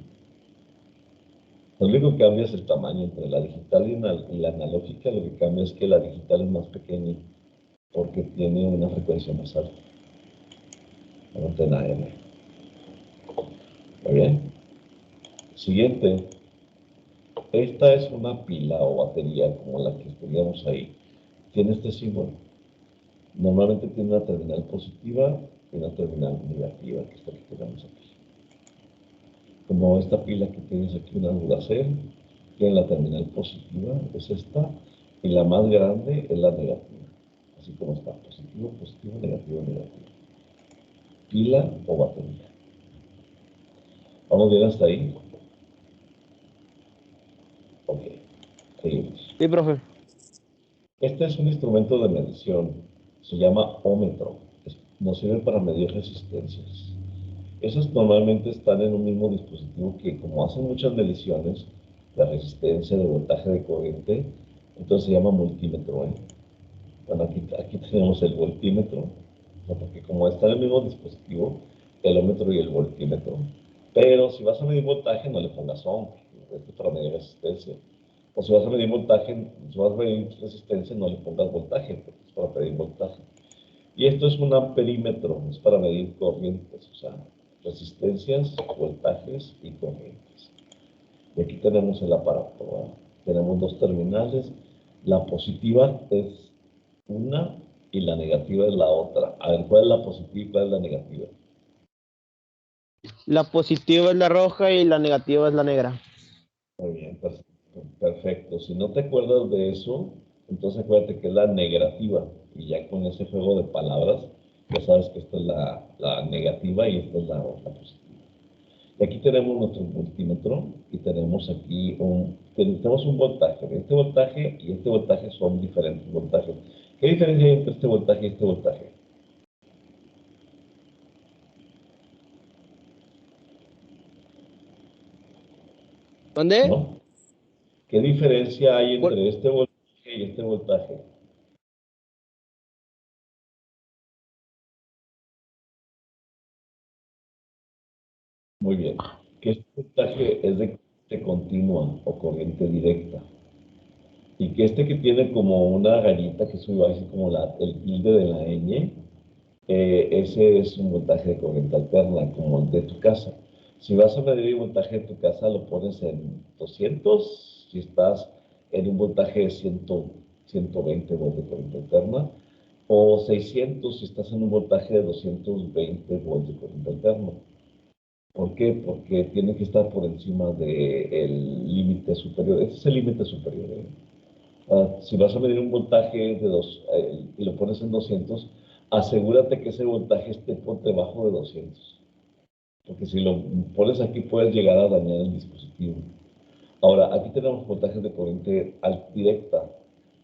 Lo único que cambia es el tamaño entre la digital y la analógica. Lo que cambia es que la digital es más pequeña porque tiene una frecuencia más alta, la antena aérea. ¿Está bien? Siguiente. Esta es una pila o batería como la que teníamos ahí. Tiene este símbolo. Normalmente tiene una terminal positiva y una terminal negativa, que es la que tenemos aquí. Como esta pila que tienes aquí, una Duracell, Tiene la terminal positiva, es esta, y la más grande es la negativa. Así como está, positivo, positivo, negativo, negativo. Pila o batería. ¿Vamos bien hasta ahí? Ok, seguimos. Sí, profe. Este es un instrumento de medición, se llama ómetro, nos sirve para medir resistencias. Esos normalmente están en un mismo dispositivo que, como hacen muchas mediciones de resistencia, de voltaje, de corriente, entonces se llama multímetro. Bueno, aquí tenemos el voltímetro, ¿no? Porque como está en el mismo dispositivo, el ómetro y el voltímetro. Pero si vas a medir voltaje, no le pongas ohm, esto es para medir resistencia. O si vas a medir voltaje, si vas a medir resistencia, no le pongas voltaje, porque es para medir voltaje. Y esto es un amperímetro, es para medir corrientes, o sea, resistencias, voltajes y corrientes. Y aquí tenemos el aparato, ¿verdad? Tenemos dos terminales. La positiva es una y la negativa es la otra. A ver, ¿cuál es la positiva y cuál es la negativa? La positiva es la roja y la negativa es la negra. Muy bien, perfecto. Perfecto. Si no te acuerdas de eso, entonces acuérdate que es la negativa. Y ya con ese juego de palabras, ya sabes que esta es la negativa y esta es la positiva. Y aquí tenemos nuestro multímetro y tenemos aquí tenemos un voltaje. Este voltaje y este voltaje son diferentes voltajes. ¿Qué diferencia hay entre este voltaje y este voltaje? ¿Dónde? ¿No? ¿Qué diferencia hay Por- entre este voltaje y este voltaje? Muy bien. Que este voltaje es de corriente continua o corriente directa. Y que este que tiene como una rayita que sube así como el tilde de la ñ, ese es un voltaje de corriente alterna, como el de tu casa. Si vas a medir el voltaje de tu casa, lo pones en 200, si estás en un voltaje de 120 volts de corriente alterna, o 600 si estás en un voltaje de 220 volts de corriente alterna. ¿Por qué? Porque tiene que estar por encima del límite superior. Este es el límite superior. Si vas a medir un voltaje y lo pones en 200, asegúrate que ese voltaje esté por debajo de 200. Porque si lo pones aquí puedes llegar a dañar el dispositivo. Ahora, aquí tenemos voltajes de corriente directa.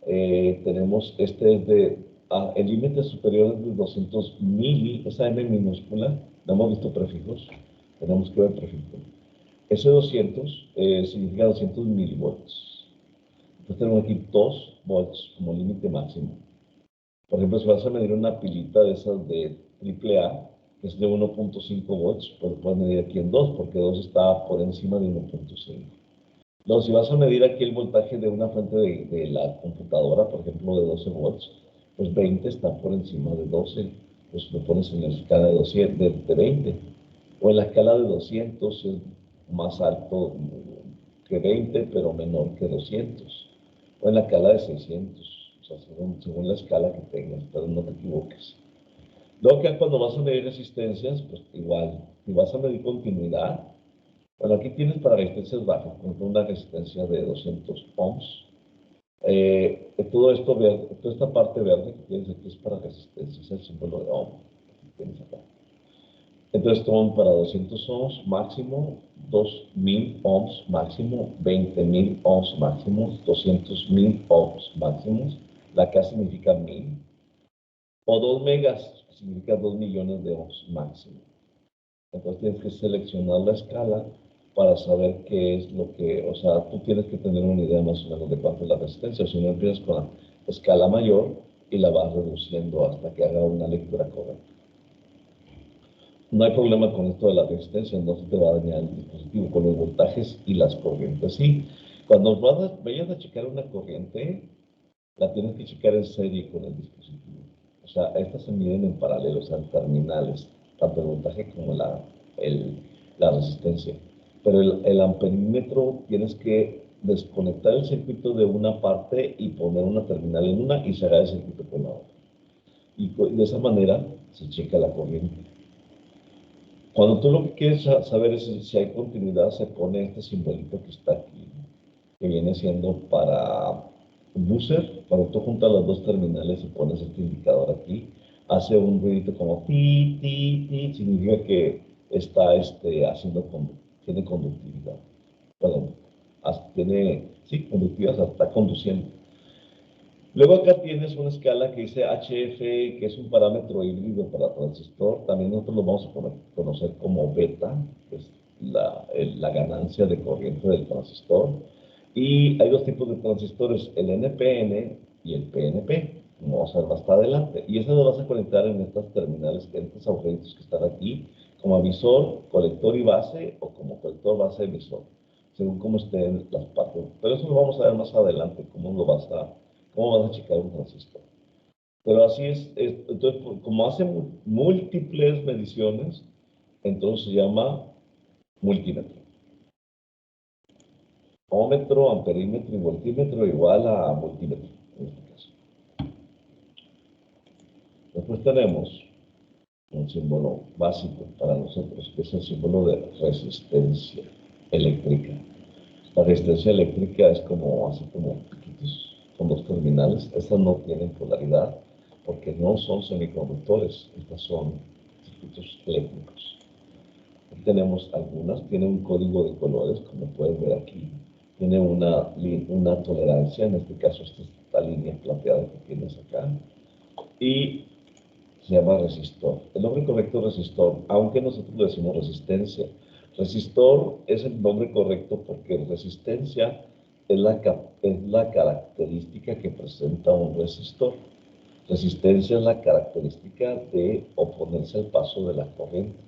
Tenemos el límite superior es de 200 mili, esa M minúscula, no hemos visto prefijos, tenemos que ver prefijos. Ese 200 significa 200 milivolts. Entonces tenemos aquí 2 volts como límite máximo. Por ejemplo, si vas a medir una pilita de esas de AAA, que es de 1.5 volts, pues puedes medir aquí en 2, porque 2 está por encima de 1.5. Luego, si vas a medir aquí el voltaje de una fuente de la computadora, por ejemplo, de 12 volts, pues 20 está por encima de 12, pues lo pones en la escala de 200, de 20. O en la escala de 200 es más alto que 20, pero menor que 200. O en la escala de 600, o sea, según la escala que tengas, pero no te equivoques. Luego que cuando vas a medir resistencias, pues igual, si vas a medir continuidad, bueno, aquí tienes para resistencias bajas, por ejemplo, una resistencia de 200 ohms. Todo esto verde, toda esta parte verde que tienes aquí es para resistencia, es el símbolo de ohm que tienes acá. Entonces toman para 200 ohms máximo, 2000 ohms máximo, 20.000 ohms máximo, 200.000 ohms máximos. La K significa 1000. O 2 megas, que significa 2 millones de ohms máximo. Entonces tienes que seleccionar la escala para saber qué es lo que, o sea, tú tienes que tener una idea más o menos de cuánto es la resistencia. Si no empiezas con la escala mayor y la vas reduciendo hasta que haga una lectura correcta. No hay problema con esto de la resistencia, no se te va a dañar el dispositivo con los voltajes y las corrientes. Sí, cuando vayas a checar una corriente, la tienes que checar en serie con el dispositivo. O sea, estas se miden en paralelo, o sea, en terminales, tanto el voltaje como la resistencia. Pero el amperímetro tienes que desconectar el circuito de una parte y poner una terminal en una y cerrar el circuito con la otra. Y de esa manera se checa la corriente. Cuando tú lo que quieres saber es si hay continuidad, se pone este simbolito que está aquí. que viene siendo para buzzer. Cuando tú juntas las dos terminales y pones este indicador aquí, hace un ruidito como ti, ti, ti, significa que está tiene conductividad. Perdón, sí, conductividad, o sea, está conduciendo. Luego acá tienes una escala que dice HF, que es un parámetro híbrido para transistor. También nosotros lo vamos a conocer como beta, que es la ganancia de corriente del transistor. Y hay dos tipos de transistores, el NPN y el PNP, como vamos a ver más adelante. Y eso lo vas a conectar en estas terminales, en estos agujeritos que están aquí, como emisor, colector y base, o como colector, base, emisor, según cómo estén las partes. Pero eso lo vamos a ver más adelante, cómo vas a checar un transistor. Pero así entonces, como hace múltiples mediciones, entonces se llama multímetro. Ohmmetro, amperímetro y voltímetro igual a multímetro, en este caso. Después tenemos un símbolo básico para nosotros, que es el símbolo de resistencia eléctrica. La resistencia eléctrica es así como piquitos, con dos terminales. Estas no tienen polaridad porque no son semiconductores, estas son circuitos eléctricos. Aquí tenemos algunas, tiene un código de colores, como puedes ver aquí. Tiene una tolerancia, en este caso esta línea plateada que tienes acá. Y se llama resistor. El nombre correcto es resistor, aunque nosotros le decimos resistencia. Resistor es el nombre correcto porque resistencia es la característica que presenta un resistor. Resistencia es la característica de oponerse al paso de la corriente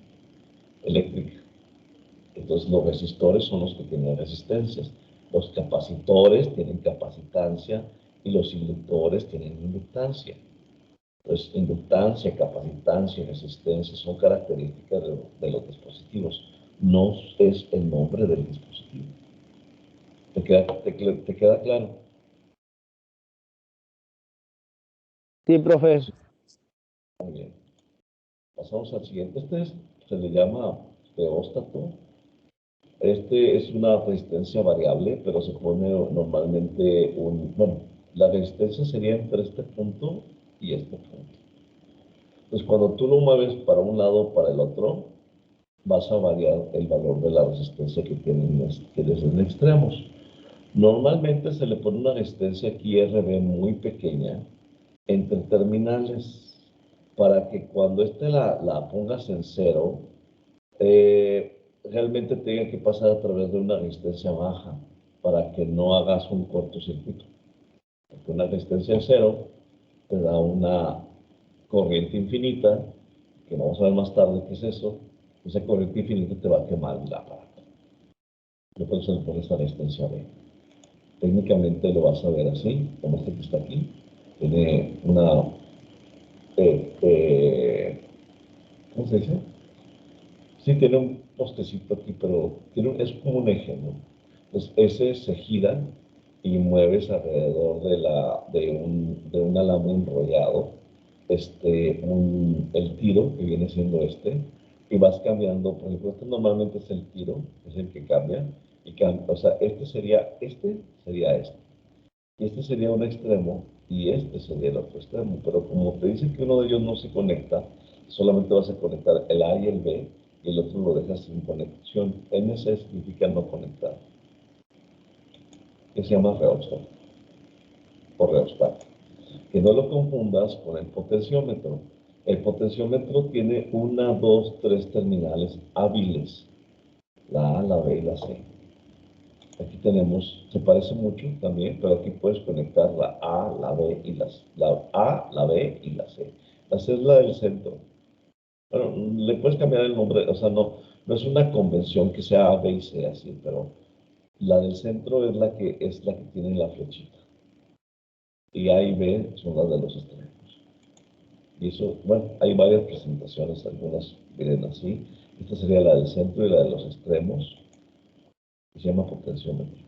eléctrica. Entonces los resistores son los que tienen resistencias. Los capacitores tienen capacitancia y los inductores tienen inductancia. Pues inductancia, capacitancia y resistencia son características de los dispositivos. No es el nombre del dispositivo. ¿Te queda claro? Sí, profe. Muy bien. Pasamos al siguiente. Se le llama termóstato. Este es una resistencia variable, pero se pone normalmente la resistencia sería entre este punto y este punto. Entonces, cuando tú lo mueves para un lado o para el otro, vas a variar el valor de la resistencia que tienes en extremos. Normalmente se le pone una resistencia aquí RB muy pequeña entre terminales para que cuando la pongas en cero, realmente tenga que pasar a través de una resistencia baja para que no hagas un cortocircuito. Porque una resistencia en cero te da una corriente infinita, que vamos a ver más tarde qué es eso. Esa corriente infinita te va a quemar el aparato. Yo por eso le pongo esta resistencia B. Técnicamente lo vas a ver así, como este que está aquí. Tiene una... ¿cómo se dice? Sí, tiene un postecito aquí, pero es como un eje, ¿no? Entonces, ese se gira y mueves alrededor de un alambre enrollado, el tiro, que viene siendo y vas cambiando. Por ejemplo, este normalmente es el tiro, es el que cambia, o sea, este sería este, y este sería un extremo, y este sería el otro extremo, pero como te dice que uno de ellos no se conecta, solamente vas a conectar el A y el B, y el otro lo dejas sin conexión. NC significa no conectar, que se llama rheostat o rheostat. Que no lo confundas con el potenciómetro. El potenciómetro tiene una, dos, tres terminales hábiles, la A, la B y la C. Aquí tenemos, se parece mucho también, pero aquí puedes conectar la A, la B y la A, la B y la C. La C es la del centro. Bueno, le puedes cambiar el nombre, o sea, no es una convención que sea A, B y C así, pero la del centro es la que tiene la flechita. Y A y B son las de los extremos. Y eso, bueno, hay varias presentaciones, algunas vienen así. Esta sería la del centro y la de los extremos, que se llama potenciómetro.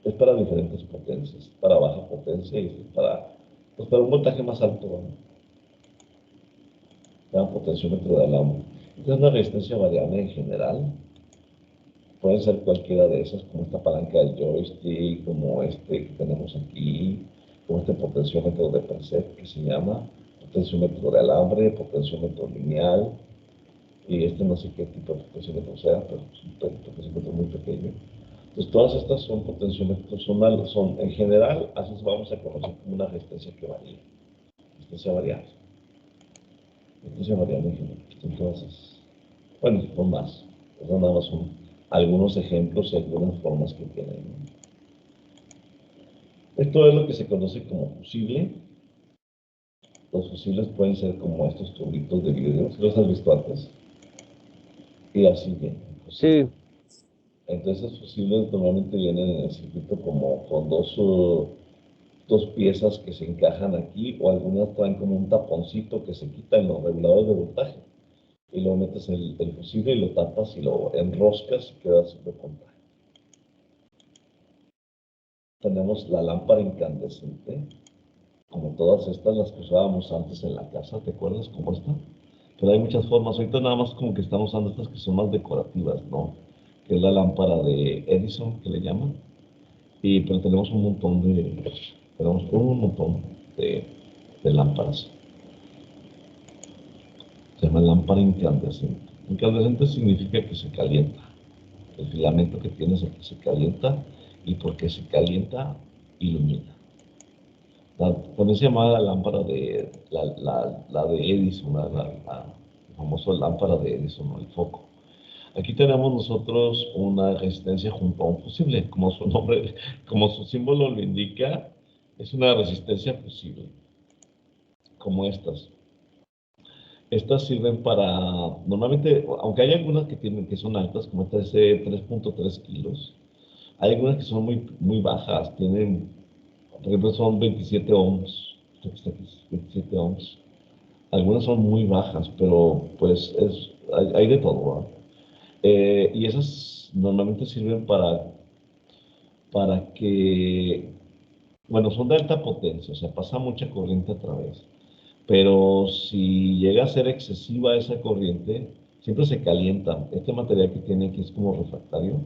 Es para diferentes potencias, para baja potencia y para un voltaje más alto, ¿no? Se llama potenciómetro de alambre. Esta es una resistencia variable en general, Pueden ser cualquiera de esas, como esta palanca del joystick, como este que tenemos aquí, como este potenciómetro de preset que se llama, potenciómetro de alambre, potenciómetro lineal, y este no sé qué tipo de potenciómetro sea, pero es un potenciómetro muy pequeño. Entonces todas estas son potenciómetros, son en general, así vamos a conocer como una resistencia que varía, resistencia variable. Resistencia variable en general, entonces, bueno, son más, eso nada más son algunos ejemplos y algunas formas que tienen. Esto es lo que se conoce como fusible. Los fusibles pueden ser como estos tubitos de vidrio, ¿sí los has visto antes? Y así bien. Sí, Entonces, los fusibles normalmente vienen en el circuito como con dos piezas que se encajan aquí, o algunas traen como un taponcito que se quita en los reguladores de voltaje. Y luego metes el fusible y lo tapas y lo enroscas y queda súper compacto. Tenemos la lámpara incandescente, como todas estas, las que usábamos antes en la casa, ¿te acuerdas cómo está? Pero hay muchas formas, ahorita nada más como que estamos usando estas que son más decorativas, ¿no? Que es la lámpara de Edison, que le llaman, pero tenemos un montón de lámparas. Se llama lámpara incandescente. Incandescente significa que se calienta. El filamento que tienes aquí se calienta y porque se calienta, ilumina. También se llama la lámpara de, la de Edison, la famosa lámpara de Edison, ¿no? El foco. Aquí tenemos nosotros una resistencia junto a un fusible, como su nombre, como su símbolo lo indica, es una resistencia fusible, como estas. Estas sirven para, normalmente, aunque hay algunas que son altas, como esta es de 3.3 kilos, hay algunas que son muy bajas, tienen, por ejemplo, son 27 ohms, esta que está aquí es 27 ohms. Algunas son muy bajas, pero pues hay de todo, ¿verdad? Y esas normalmente sirven para que, bueno, son de alta potencia, o sea, pasa mucha corriente a través. Pero si llega a ser excesiva esa corriente, siempre se calienta. Este material que tiene aquí es como refractario,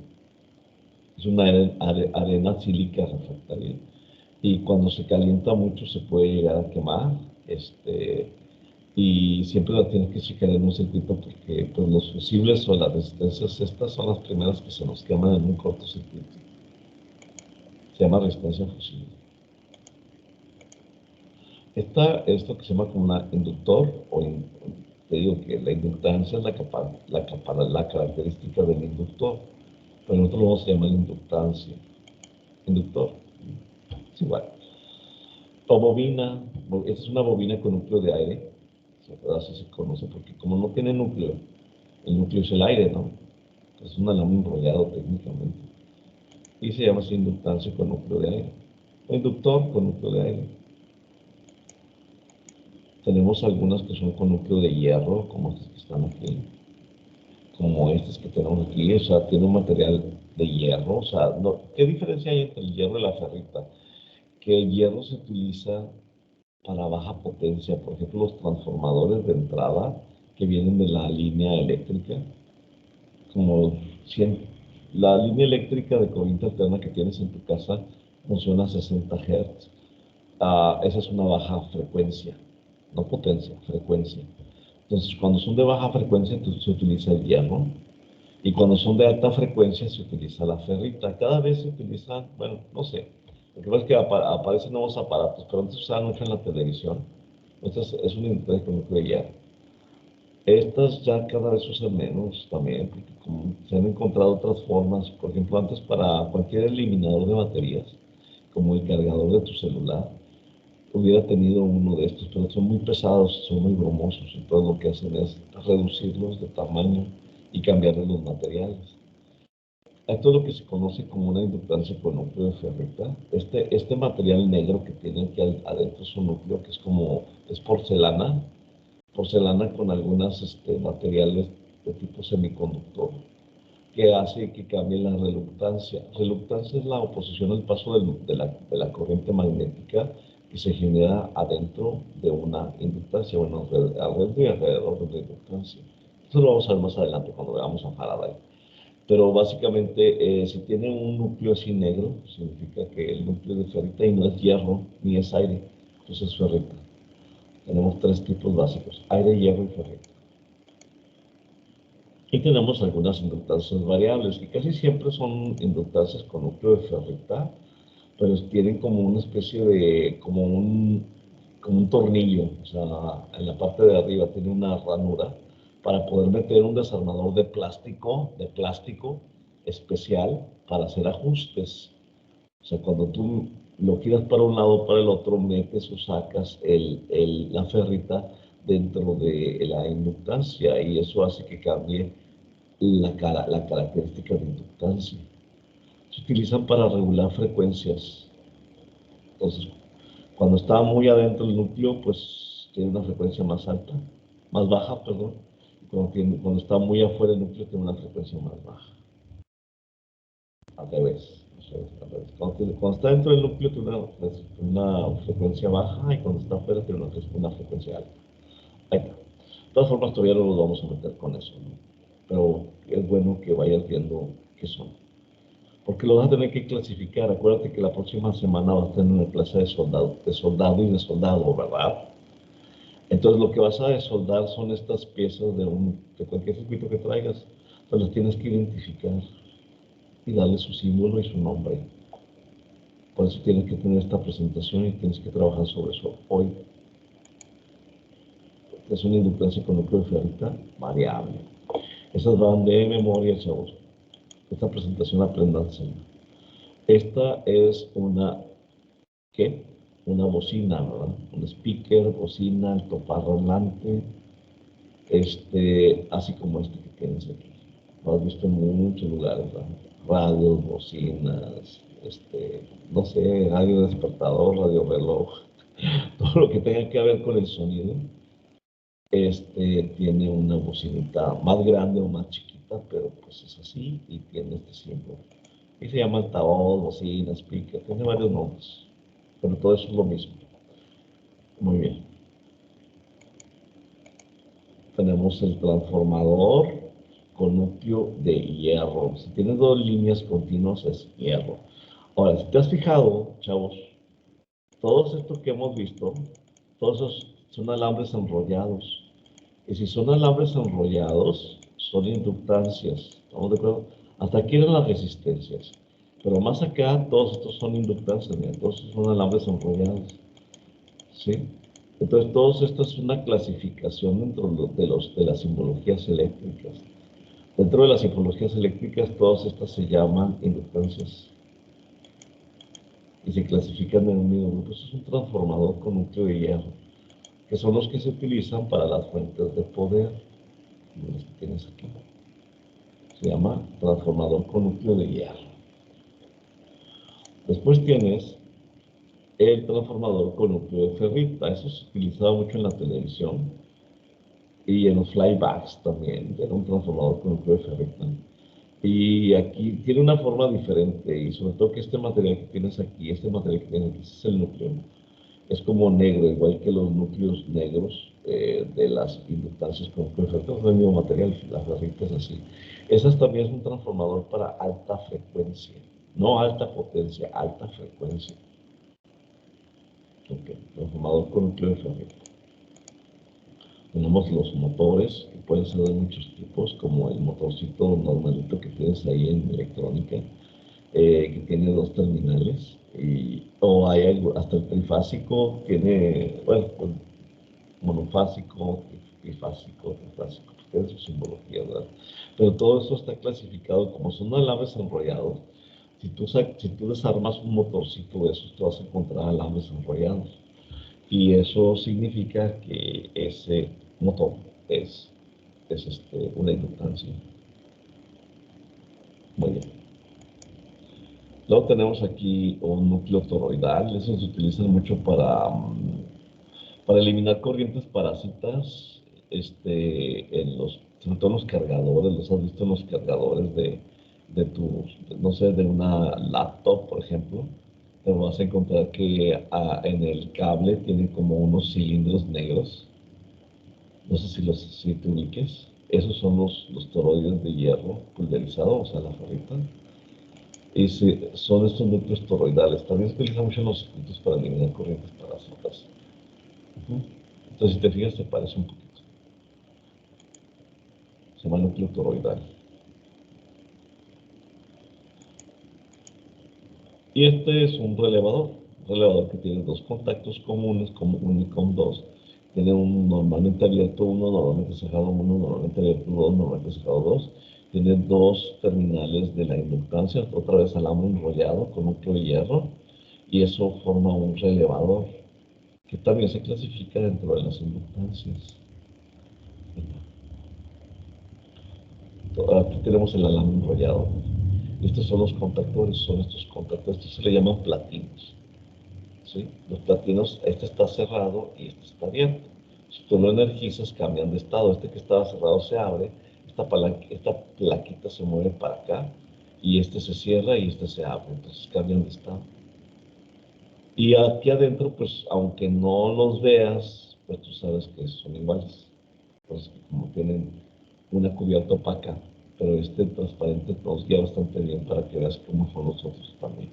es una arena sílica refractaria. Y cuando se calienta mucho se puede llegar a quemar, y siempre la tienes que checar en un circuito porque pues, los fusibles o las resistencias estas son las primeras que se nos queman en un cortocircuito. Se llama resistencia fusible. Esto que se llama como un inductor, te digo que la inductancia es la característica del inductor, pero nosotros lo vamos a llamar inductancia. Inductor, es igual. O bobina, esta es una bobina con núcleo de aire, así se conoce, porque como no tiene núcleo, el núcleo es el aire, ¿no? Es un alambre enrollado técnicamente. Y se llama así inductancia con núcleo de aire. O inductor con núcleo de aire. Tenemos algunas que son con núcleo de hierro, como estas que están aquí, como estas que tenemos aquí, o sea, tiene un material de hierro, o sea, ¿qué diferencia hay entre el hierro y la ferrita? Que el hierro se utiliza para baja potencia, por ejemplo, los transformadores de entrada que vienen de la línea eléctrica, como 100, la línea eléctrica de corriente alterna que tienes en tu casa funciona a 60 Hz. Esa es una baja frecuencia, no potencia, frecuencia. Entonces, cuando son de baja frecuencia, entonces se utiliza el hierro. Y cuando son de alta frecuencia, se utiliza la ferrita. Cada vez se utiliza, bueno, no sé. Lo que pasa es que aparecen nuevos aparatos, pero antes se usaban mucho en la televisión. Entonces, es un interés que no creía. Estas ya cada vez se usan menos también, porque como se han encontrado otras formas. Por ejemplo, antes para cualquier eliminador de baterías, como el cargador de tu celular, hubiera tenido uno de estos, pero son muy pesados, son muy bromosos, entonces lo que hacen es reducirlos de tamaño y cambiarles los materiales. Esto es lo que se conoce como una inductancia por núcleo de ferrita. Este material negro que tiene aquí adentro es un núcleo que es porcelana con algunos materiales de tipo semiconductor, que hace que cambie la reluctancia. Reluctancia es la oposición al paso de la corriente magnética que se genera adentro de una inductancia, bueno, adentro y alrededor de una inductancia. Esto lo vamos a ver más adelante cuando veamos a Faraday. Pero básicamente, si tiene un núcleo así negro, significa que el núcleo es de ferrita y no es hierro ni es aire, entonces es ferrita. Tenemos tres tipos básicos: aire, hierro y ferrita. Y tenemos algunas inductancias variables, que casi siempre son inductancias con núcleo de ferrita, pero tienen como una especie de, como un tornillo, o sea, en la parte de arriba tiene una ranura para poder meter un desarmador de plástico especial para hacer ajustes. O sea, cuando tú lo giras para un lado o para el otro, metes o sacas la ferrita dentro de la inductancia y eso hace que cambie la característica de inductancia. Se utilizan para regular frecuencias. Entonces, cuando está muy adentro del núcleo, pues tiene una frecuencia más alta, más baja, perdón. Y cuando está muy afuera del núcleo, tiene una frecuencia más baja. Al revés. Al revés. Cuando está dentro del núcleo, tiene una frecuencia baja y cuando está afuera, tiene una frecuencia alta. Ahí está. De todas formas, todavía no nos vamos a meter con eso, ¿no? Pero es bueno que vayas viendo qué son. Porque lo vas a tener que clasificar. Acuérdate que la próxima semana vas a tener una clase de soldado y de soldado, ¿verdad? Entonces lo que vas a desoldar son estas piezas de cualquier circuito que traigas. Pues las tienes que identificar y darle su símbolo y su nombre. Por eso tienes que tener esta presentación y tienes que trabajar sobre eso hoy. Es una inductancia con núcleo de ferrita variable. Esas van de memoria, chavos. Esta presentación apréndansela. Esta es ¿qué? Una bocina, ¿verdad? Un speaker, bocina, altoparlante, así como este que tienes aquí. Lo has visto en muchos lugares, ¿verdad? Radios, bocinas, no sé, radio despertador, radio reloj, todo lo que tenga que ver con el sonido, tiene una bocinita más grande o más chiquita, pero pues es así y tiene este símbolo. Y se llama altavoz, bocina, speaker, tiene varios nombres, pero todo eso es lo mismo. Muy bien. Tenemos el transformador con núcleo de hierro. Si tienes dos líneas continuas es hierro. Ahora, si te has fijado, chavos, todos estos que hemos visto, todos esos son alambres enrollados. Y si son alambres enrollados, son inductancias. ¿Estamos de acuerdo? Hasta aquí eran las resistencias. Pero más acá, todos estos son inductancias. Mira, todos estos son alambres enrollados. ¿Sí? Entonces, todo esto es una clasificación dentro de las simbologías eléctricas. Dentro de las simbologías eléctricas, todas estas se llaman inductancias y se clasifican en un mismo grupo. Eso es un transformador con núcleo de hierro, que son los que se utilizan para las fuentes de poder, como las que tienes aquí. Se llama transformador con núcleo de hierro. Después tienes el transformador con núcleo de ferrita. Eso se utilizaba mucho en la televisión y en los flybacks también. Era un transformador con núcleo de ferrita. Y aquí tiene una forma diferente y sobre todo que este material que tienes aquí, es el núcleo, es como negro, igual que los núcleos negros de las inductancias con núcleo de ferrita, es el mismo material, la ferrita es así. Esa también es un transformador para alta frecuencia, no alta potencia, alta frecuencia. Ok, transformador con núcleo de ferrita. Tenemos los motores, que pueden ser de muchos tipos, como el motorcito normalito que tienes ahí en electrónica, que tiene dos terminales, o hay algo, hasta el trifásico tiene, bueno, pues, monofásico, trifásico, pues tiene su simbología, ¿verdad? Pero todo eso está clasificado como son alambres enrollados. Si tú desarmas un motorcito de esos, te vas a encontrar alambres enrollados. Y eso significa que ese motor es una inductancia. Muy bien. Luego tenemos aquí un núcleo toroidal. Esos se utilizan mucho para eliminar corrientes parásitas sobre todo en los cargadores. Los has visto en los cargadores no sé, de una laptop, por ejemplo. Te vas a encontrar que en el cable tienen como unos cilindros negros. No sé si te ubiques. Esos son los toroides de hierro pulverizado, o sea, la ferrita. Y son estos núcleos toroidales. También se utilizan mucho en los circuitos para eliminar corrientes parásitas. Entonces, si te fijas, se parece un poquito. Se llama núcleo toroidal. Y este es un relevador que tiene dos contactos comunes, como uno y con dos. Tiene un normalmente abierto uno, normalmente cerrado uno, normalmente abierto dos, normalmente cerrado dos. Tiene dos terminales de la inductancia, otra vez alambre enrollado con núcleo de hierro, y eso forma un relevador que también se clasifica dentro de las inductancias. Aquí tenemos el alambre enrollado. Estos son los contactores, son estos contactores, estos se le llaman platinos. ¿Sí? Los platinos, este está cerrado y este está abierto. Si tú lo energizas, cambian de estado. Este que estaba cerrado se abre, esta plaquita se mueve para acá, y este se cierra y este se abre, entonces cambian de estado. Y aquí adentro, pues, aunque no los veas, pues tú sabes que son iguales. Pues como tienen una cubierta opaca, pero este transparente nos guía bastante bien para que veas cómo son los otros también.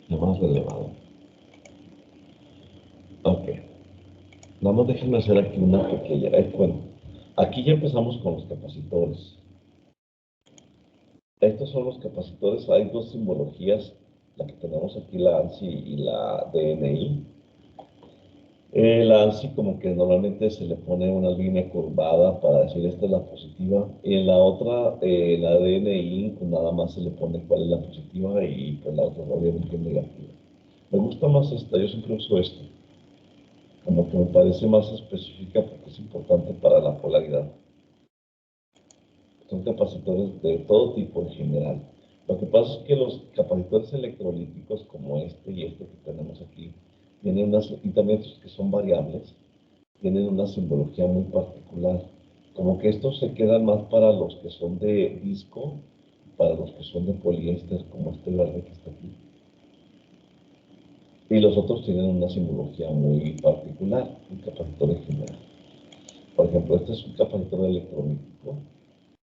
Ya más relevado. Ok. Nada más déjenme hacer aquí una pequeña. Bueno, aquí ya empezamos con los capacitores. Estos son los capacitores. Hay dos simbologías, la que tenemos aquí, la ANSI y la DNI. La ANSI como que normalmente se le pone una línea curvada para decir esta es la positiva, y en la otra, la DNI, pues nada más se le pone cuál es la positiva, y pues la otra obviamente es negativa. Me gusta más esta, yo siempre uso esta, como que me parece más específica porque es importante para la polaridad. Son capacitores de todo tipo en general. Lo que pasa es que los capacitores electrolíticos como este y este que tenemos aquí, tienen y también estos que son variables, tienen una simbología muy particular. Como que estos se quedan más para los que son de disco, para los que son de poliéster, como este verde que está aquí. Y los otros tienen una simbología muy particular, un capacitor en general. Por ejemplo, este es un capacitor electrolítico,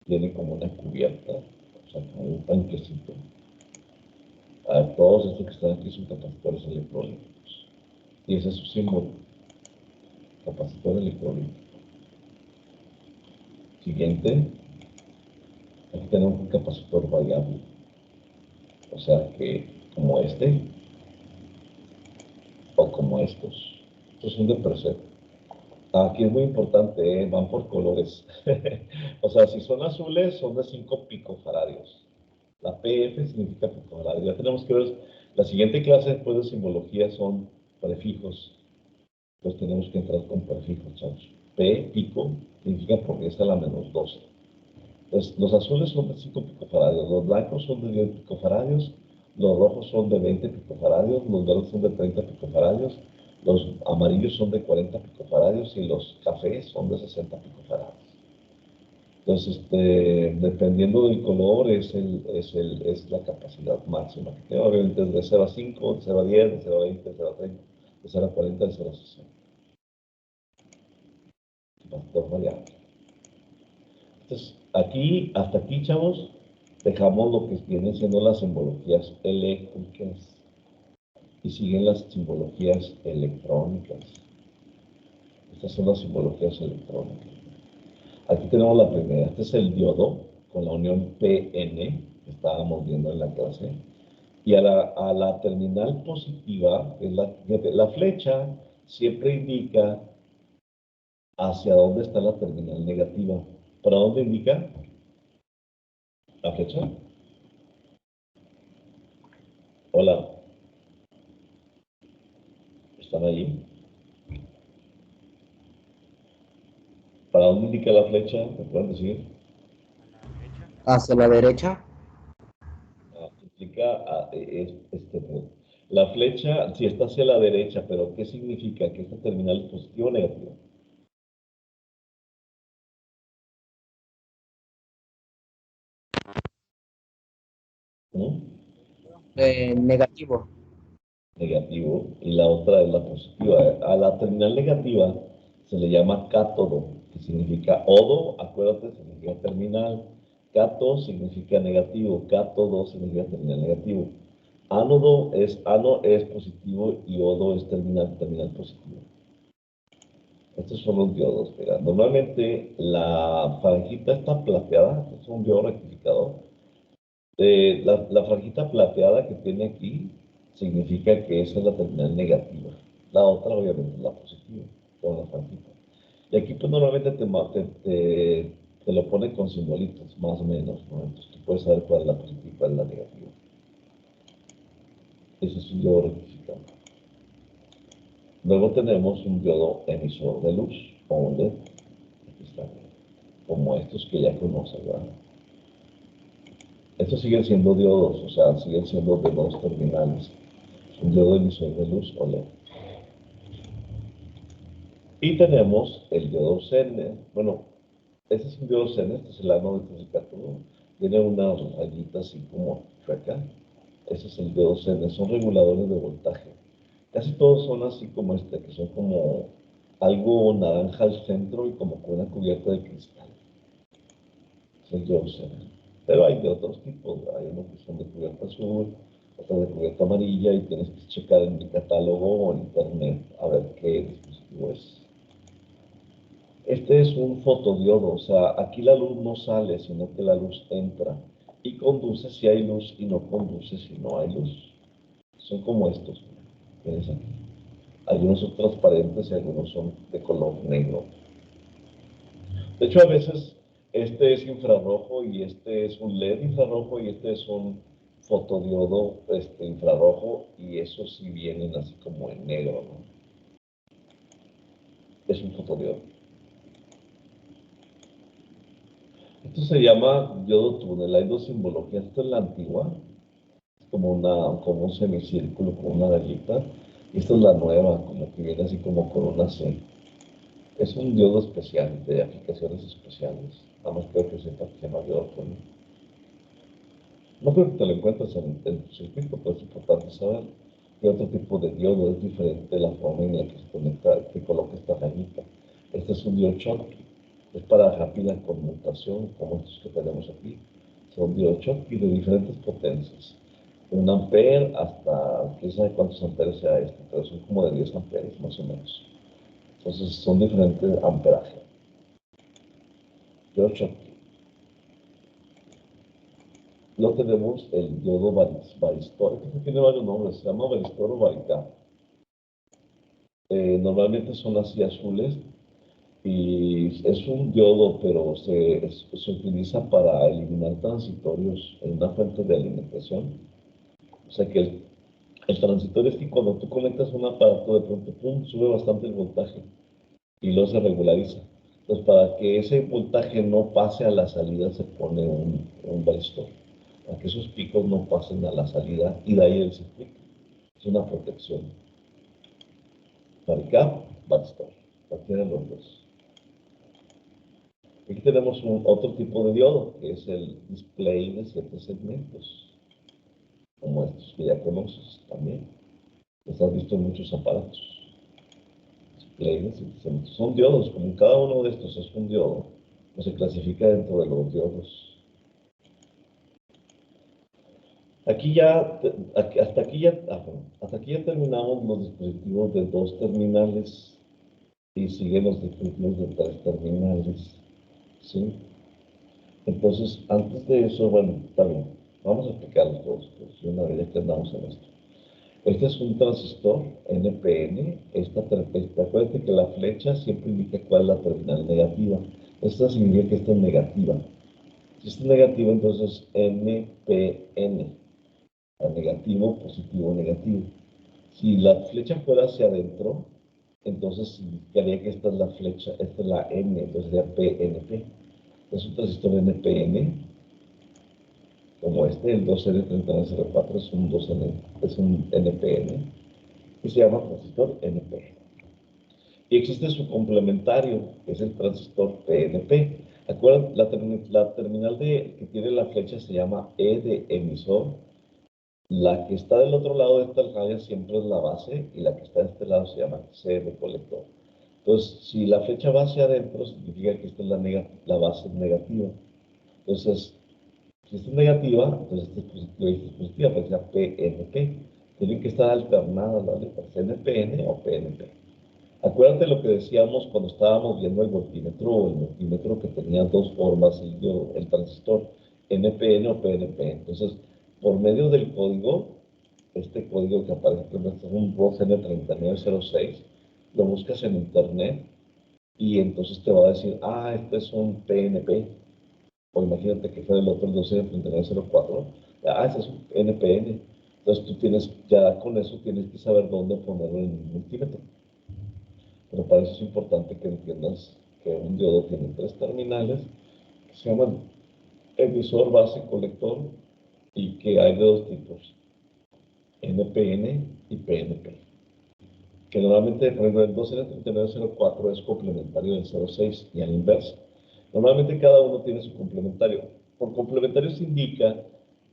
tiene como una cubierta, o sea, como un tanquecito. Todos estos que están aquí son capacitores electrolíticos. Y ese es su símbolo, capacitor electrolítico. Siguiente, aquí tenemos un capacitor variable. O sea que, como este, o como estos. Estos son de preset. Aquí es muy importante, van por colores. O sea, si son azules, son de 5 picofaradios. La PF significa picofaradio. Ya tenemos que ver, la siguiente clase después de simbología son prefijos. Entonces tenemos que entrar con prefijos, chavos. P, pico, significa por 10 a la menos 12. Entonces, los azules son de 5 picofaradios, los blancos son de 10 picofaradios, los rojos son de 20 picofaradios, los verdes son de 30 picofaradios, los amarillos son de 40 picofaradios y los cafés son de 60 picofaradios. Entonces, dependiendo del color, es la capacidad máxima que tengo. Obviamente es de 0 a 5, de 0 a 10, de 0 a 20, de 0 a 30, de 0 a 40, de 0 a 60. Capacitor variable. Entonces, aquí, hasta aquí, chavos, dejamos lo que vienen siendo las simbologías eléctricas y siguen las simbologías electrónicas. Estas son las simbologías electrónicas. Aquí tenemos la primera. Este es el diodo con la unión PN que estábamos viendo en la clase. Y a la terminal positiva, la flecha siempre indica hacia dónde está la terminal negativa. ¿Para dónde indica la flecha? Hola, ¿están ahí? ¿Para dónde indica la flecha? ¿Me pueden decir? Hacia la derecha. Indica la flecha, si está hacia la derecha, pero ¿qué significa? ¿Que esta terminal es positiva o negativa? ¿Mm? Negativo. Negativo. Y la otra es la positiva. A la terminal negativa se le llama cátodo. que significa odo, acuérdate, significa terminal. Cato significa negativo, cato 2 significa terminal negativo. Ánodo ano es positivo y odo es terminal positivo. Estos son los diodos. Mira, normalmente la franjita está plateada, es un diodo rectificador. La franjita plateada que tiene aquí significa que esa es la terminal negativa. La otra obviamente es la positiva, con la franjita. Y aquí pues normalmente te lo pone con simbolitos, más o menos, ¿no? Entonces tú puedes saber cuál es la positiva y cuál es la negativa. Ese es un diodo rectificador. Luego tenemos un diodo emisor de luz, o un LED, aquí está, como estos que ya conoces, ¿verdad? Estos siguen siendo diodos, o sea, siguen siendo de dos terminales. Un diodo emisor de luz o LED. Y tenemos el diodo Zener. Bueno, este es un diodo Zener, este es el ánodo, este es el cátodo. Tiene una rayita así como chueca. Ese es el diodo Zener, son reguladores de voltaje. Casi todos son así como este, que son como algo naranja al centro y como con una cubierta de cristal. Es el diodo Zener. Pero hay de otros tipos, hay unos que son de cubierta azul, otros de cubierta amarilla, y tienes que checar en el catálogo o en internet a ver qué dispositivo es. Este es un fotodiodo, o sea, aquí la luz no sale, sino que la luz entra y conduce si hay luz y no conduce si no hay luz. Son como estos, tienes aquí. Algunos son transparentes y algunos son de color negro. De hecho, a veces este es infrarrojo y este es un LED infrarrojo y este es un fotodiodo infrarrojo, y esos sí vienen así como en negro, ¿no? Es un fotodiodo. Esto se llama diodo túnel. Hay dos simbologías. Esta es la antigua, como un semicírculo con una rayita. Y esta es la nueva, como que viene así como con una C. Es un diodo especial, de aplicaciones especiales. Nada más creo que sepa que se llama diodo túnel. No creo que te lo encuentres en tu circuito, pero es importante saber que otro tipo de diodo es diferente de la forma en la que se conecta, que coloca esta rayita. Este es un diodo Schottky, es para rápida conmutación, como estos que tenemos aquí. Son diodos Schottky de diferentes potencias. 1 ampere hasta, quién sabe cuántos amperes sea este, pero son como de 10 amperes más o menos. Entonces son diferentes amperajes. Diodo Schottky. Luego tenemos el diodo varistor. Este tiene varios nombres, se llama varistor o varicap. Normalmente son así azules y es un diodo, pero se utiliza para eliminar transitorios en una fuente de alimentación. O sea que el transitorio es que cuando tú conectas un aparato, de pronto, pum, sube bastante el voltaje y luego se regulariza. Entonces, para que ese voltaje no pase a la salida, se pone un varistor, para que esos picos no pasen a la salida y de ahí el circuito. Es una protección. Varicap, varistor, cualquiera de los dos. Aquí tenemos otro tipo de diodo, que es el display de 7 segmentos, como estos que ya conoces también. Los has visto en muchos aparatos. Display de 7 segmentos. Son diodos, como cada uno de estos es un diodo, pues se clasifica dentro de los diodos. Hasta aquí ya terminamos los dispositivos de 2 terminales y siguen los dispositivos de 3 terminales, ¿sí? Entonces, antes de eso, bueno, está bien, vamos a explicarlos todos, pues, una vez que andamos en esto. Este es un transistor NPN. Acuérdate que la flecha siempre indica cuál es la terminal negativa. Esta significa que esta es negativa. Si esta es negativa, entonces NPN. Negativo, positivo, negativo. Si la flecha fuera hacia adentro, entonces significaría que esta es la flecha, esta es la N, entonces sería PNP. Es un transistor NPN, como este, el 2N3904 es un NPN, y se llama transistor NPN. Y existe su complementario, que es el transistor PNP. Acuérdense, la terminal que tiene la flecha se llama E de emisor. La que está del otro lado de esta raya siempre es la base y la que está de este lado se llama C de colector. Entonces, si la flecha va hacia adentro, significa que esta es la base negativa. Entonces, si esta es negativa, entonces esta es positiva y esta es positiva, pues ya PNP. Tienen que estar alternadas las letras, NPN o PNP. Acuérdate lo que decíamos cuando estábamos viendo el multímetro que tenía dos formas, el transistor NPN o PNP. Entonces, por medio del código, este código que aparece aquí, es un ROS N3906, lo buscas en internet y entonces te va a decir, este es un PNP, o imagínate que fuera el otro, el 123904, ese es un NPN. Entonces tú tienes, ya con eso tienes que saber dónde ponerlo en el multímetro. Pero para eso es importante que entiendas que un diodo tiene tres terminales que se llaman emisor, base, colector, y que hay de dos tipos, NPN y PNP. Que normalmente, por ejemplo, el 12N3904 es complementario del 06 y al inverso. Normalmente cada uno tiene su complementario. Por complementario se indica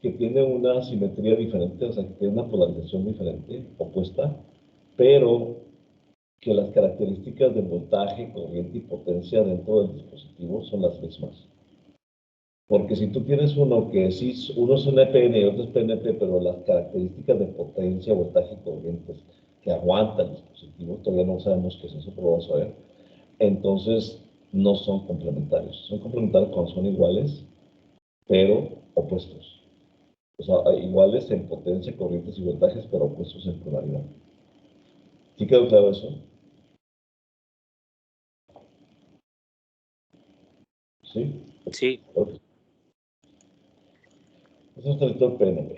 que tiene una simetría diferente, o sea, que tiene una polarización diferente, opuesta, pero que las características de voltaje, corriente y potencia dentro del dispositivo son las mismas. Porque si tú tienes uno que sí, uno es un EPN y otro es PNP, pero las características de potencia, voltaje y corrientes que aguanta el dispositivo, todavía no sabemos qué es eso, pero vamos a ver. Entonces, no son complementarios. Son complementarios cuando son iguales, pero opuestos. O sea, iguales en potencia, corrientes y voltajes, pero opuestos en polaridad. ¿Sí quedó claro eso? ¿Sí? Sí. Okay. Eso es el PNP.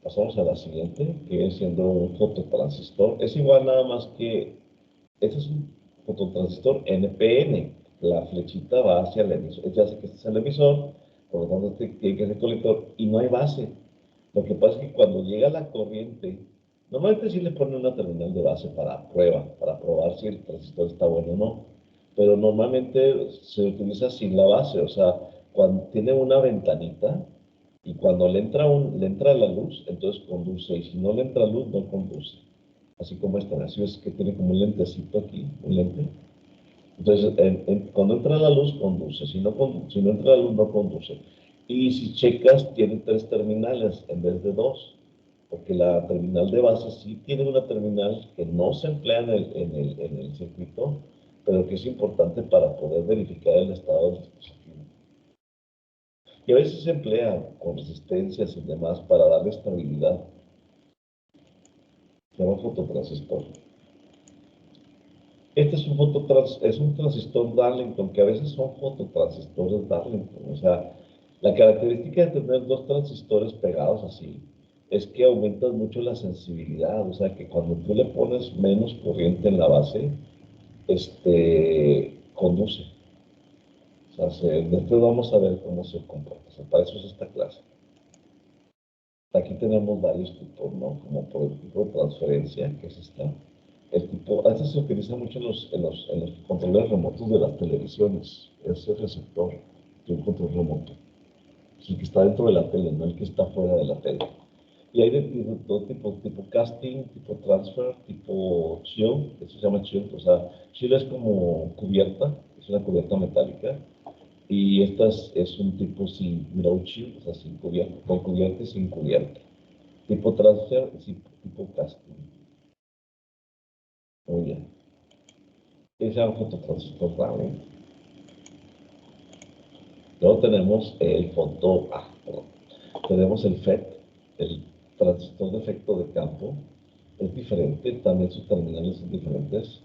Pasamos a la siguiente, que es siendo un fototransistor. Es igual nada más que, este es un fototransistor NPN. La flechita va hacia el emisor. Ya sé que este es el emisor, por lo tanto este tiene que ser colector y no hay base. Lo que pasa es que cuando llega la corriente, normalmente sí le ponen una terminal de base para prueba, para probar si el transistor está bueno o no. Pero normalmente se utiliza sin la base, o sea, cuando tiene una ventanita, y cuando le entra la luz, entonces conduce. Y si no le entra luz, no conduce. Así como esta. Así es que tiene como un lentecito aquí, un lente. Entonces, cuando entra la luz, conduce. Si no entra la luz, no conduce. Y si checas, tiene tres terminales en vez de dos. Porque la terminal de base sí tiene una terminal que no se emplea en el circuito, pero que es importante para poder verificar el estado del dispositivo. Y a veces se emplea con resistencias y demás para darle estabilidad. Se llama fototransistor. Este es un transistor Darlington, que a veces son fototransistores Darlington. O sea, la característica de tener dos transistores pegados así es que aumentas mucho la sensibilidad. O sea, que cuando tú le pones menos corriente en la base, conduce. O sea, después vamos a ver cómo se comporta. O sea, para eso es esta clase. Aquí tenemos varios tipos, ¿no? Como por el tipo de transferencia, que es esta. A veces se utiliza mucho en los controles remotos de las televisiones. Ese receptor de un control remoto. Es el que está dentro de la tele, no el que está fuera de la tele. Y hay de todo tipo, tipo casting, tipo transfer, tipo shield. Eso se llama shield. O sea, shield es como cubierta, es una cubierta metálica. Y esta es un tipo sin no shield, o sea, sin cubierta, con cubierta y sin cubierta. Tipo transfer y tipo casting. Muy bien. Ese es un fototransistor Raman. Luego tenemos tenemos el FET, el transistor de efecto de campo. Es diferente, también sus terminales son diferentes.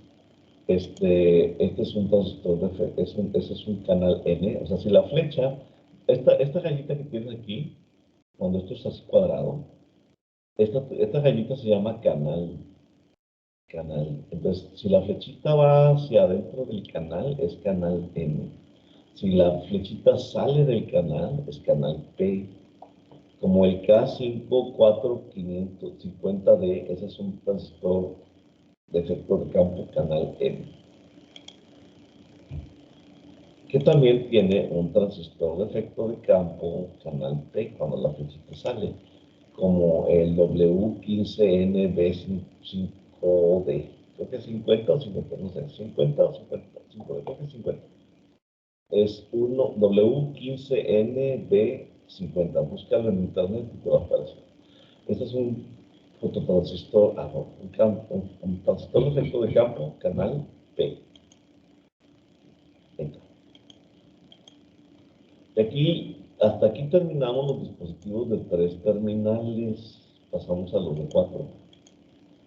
Este es un transistor de efecto, ese es un canal N. O sea, si la flecha, esta gallita que tienes aquí, cuando esto es así cuadrado, esta gallita se llama canal. Entonces, si la flechita va hacia adentro del canal, es canal N. Si la flechita sale del canal, es canal P. Como el K54550D, ese es un transistor de efecto de campo canal N. Que también tiene un transistor de efecto de campo canal P cuando la flechita sale, como el W15NB5D. creo que 50 o 50, no sé, 50 o 50, 50, creo que 50. Es 1 W15NB50. Búscalo en internet y te va a aparecer. Este es un fototransistor, no, un transistor de efecto de campo, canal P. Venga. Y aquí, hasta aquí terminamos los dispositivos de 3 terminales. Pasamos a los de 4.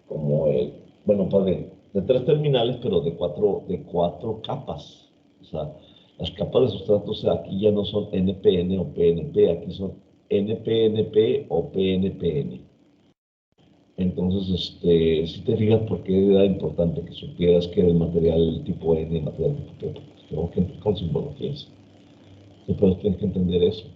Como bueno, de 3 terminales, pero de 4 capas. O sea, las capas de sustrato, o sea, aquí ya no son NPN o PNP, aquí son NPNP o PNPN. Entonces, si te fijas por qué era importante que supieras que el material tipo N y el material tipo P, porque tengo que entrar con simbologías. Entonces tienes que entender eso.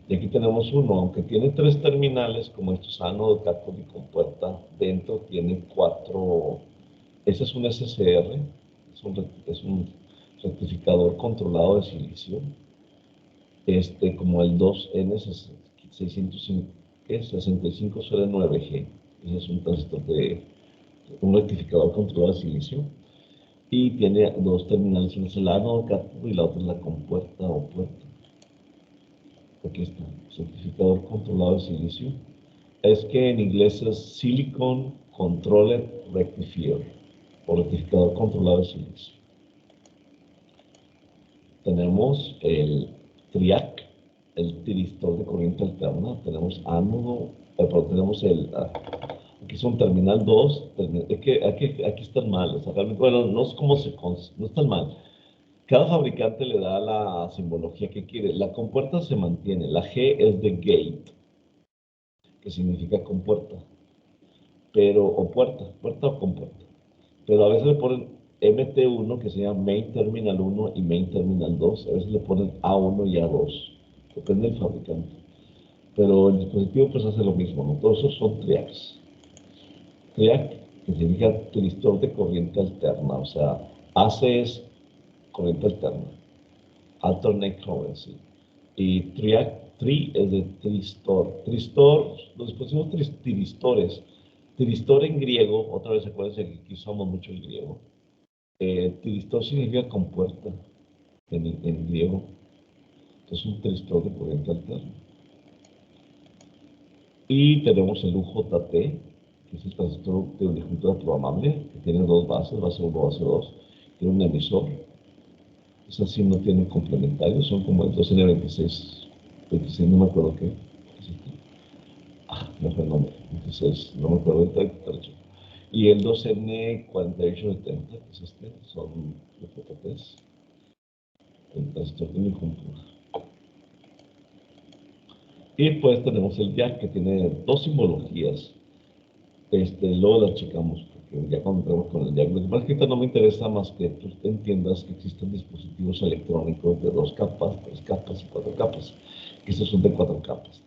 Y aquí tenemos uno, aunque tiene 3 terminales, como estos ánodo, cátodo y compuerta, dentro tiene 4. Ese es un SCR, es un rectificador controlado de silicio, como el 2N6509G. Ese es un transistor un rectificador controlado de silicio. Y tiene 2 terminales, uno es el ánodo, cátodo y la otra es la compuerta o puerta. Aquí está, certificador controlado de silicio. Es que en inglés es Silicon Controlled Rectifier o rectificador controlado de silicio. Tenemos el TRIAC, el tiristor de corriente alterna. Tenemos ánodo, pero tenemos aquí es un terminal 2. Es que aquí están mal. O sea, realmente, bueno, no es como no están mal. Cada fabricante le da la simbología que quiere. La compuerta se mantiene. La G es de gate, que significa compuerta, o puerta o compuerta. Pero a veces le ponen MT1, que se llama Main Terminal 1 y Main Terminal 2. A veces le ponen A1 y A2. Depende del fabricante. Pero el dispositivo pues hace lo mismo, ¿no? Todos esos son TRIACs. TRIAC, que significa tiristor de corriente alterna. O sea, AC es corriente alterna. Alternate currency. Y tri es de tristor. Tristor, los dispositivos tiristores. Tiristor en griego, otra vez acuérdense que aquí usamos mucho el griego. Tiristor significa compuerta en griego. Es un tiristor de corriente alterna. Y tenemos el UJT, que es el transistor de unijuntura programable, que tiene 2 bases, base 1, base 2. Tiene un emisor. Esas sí no tienen complementarios, son como el 2N26, 26, no me acuerdo qué. No fue el nombre, 26, no me acuerdo el derecho. Y el 2N4870, que es son los PTPs, el transistor de unijuntura. Y pues tenemos el jack, que tiene 2 simbologías. Luego las checamos, porque ya cuando entramos con el jack, lo que pasa es que ahorita no me interesa más que tú entiendas que existen dispositivos electrónicos de 2 capas, 3 capas y 4 capas, que estos son de 4 capas.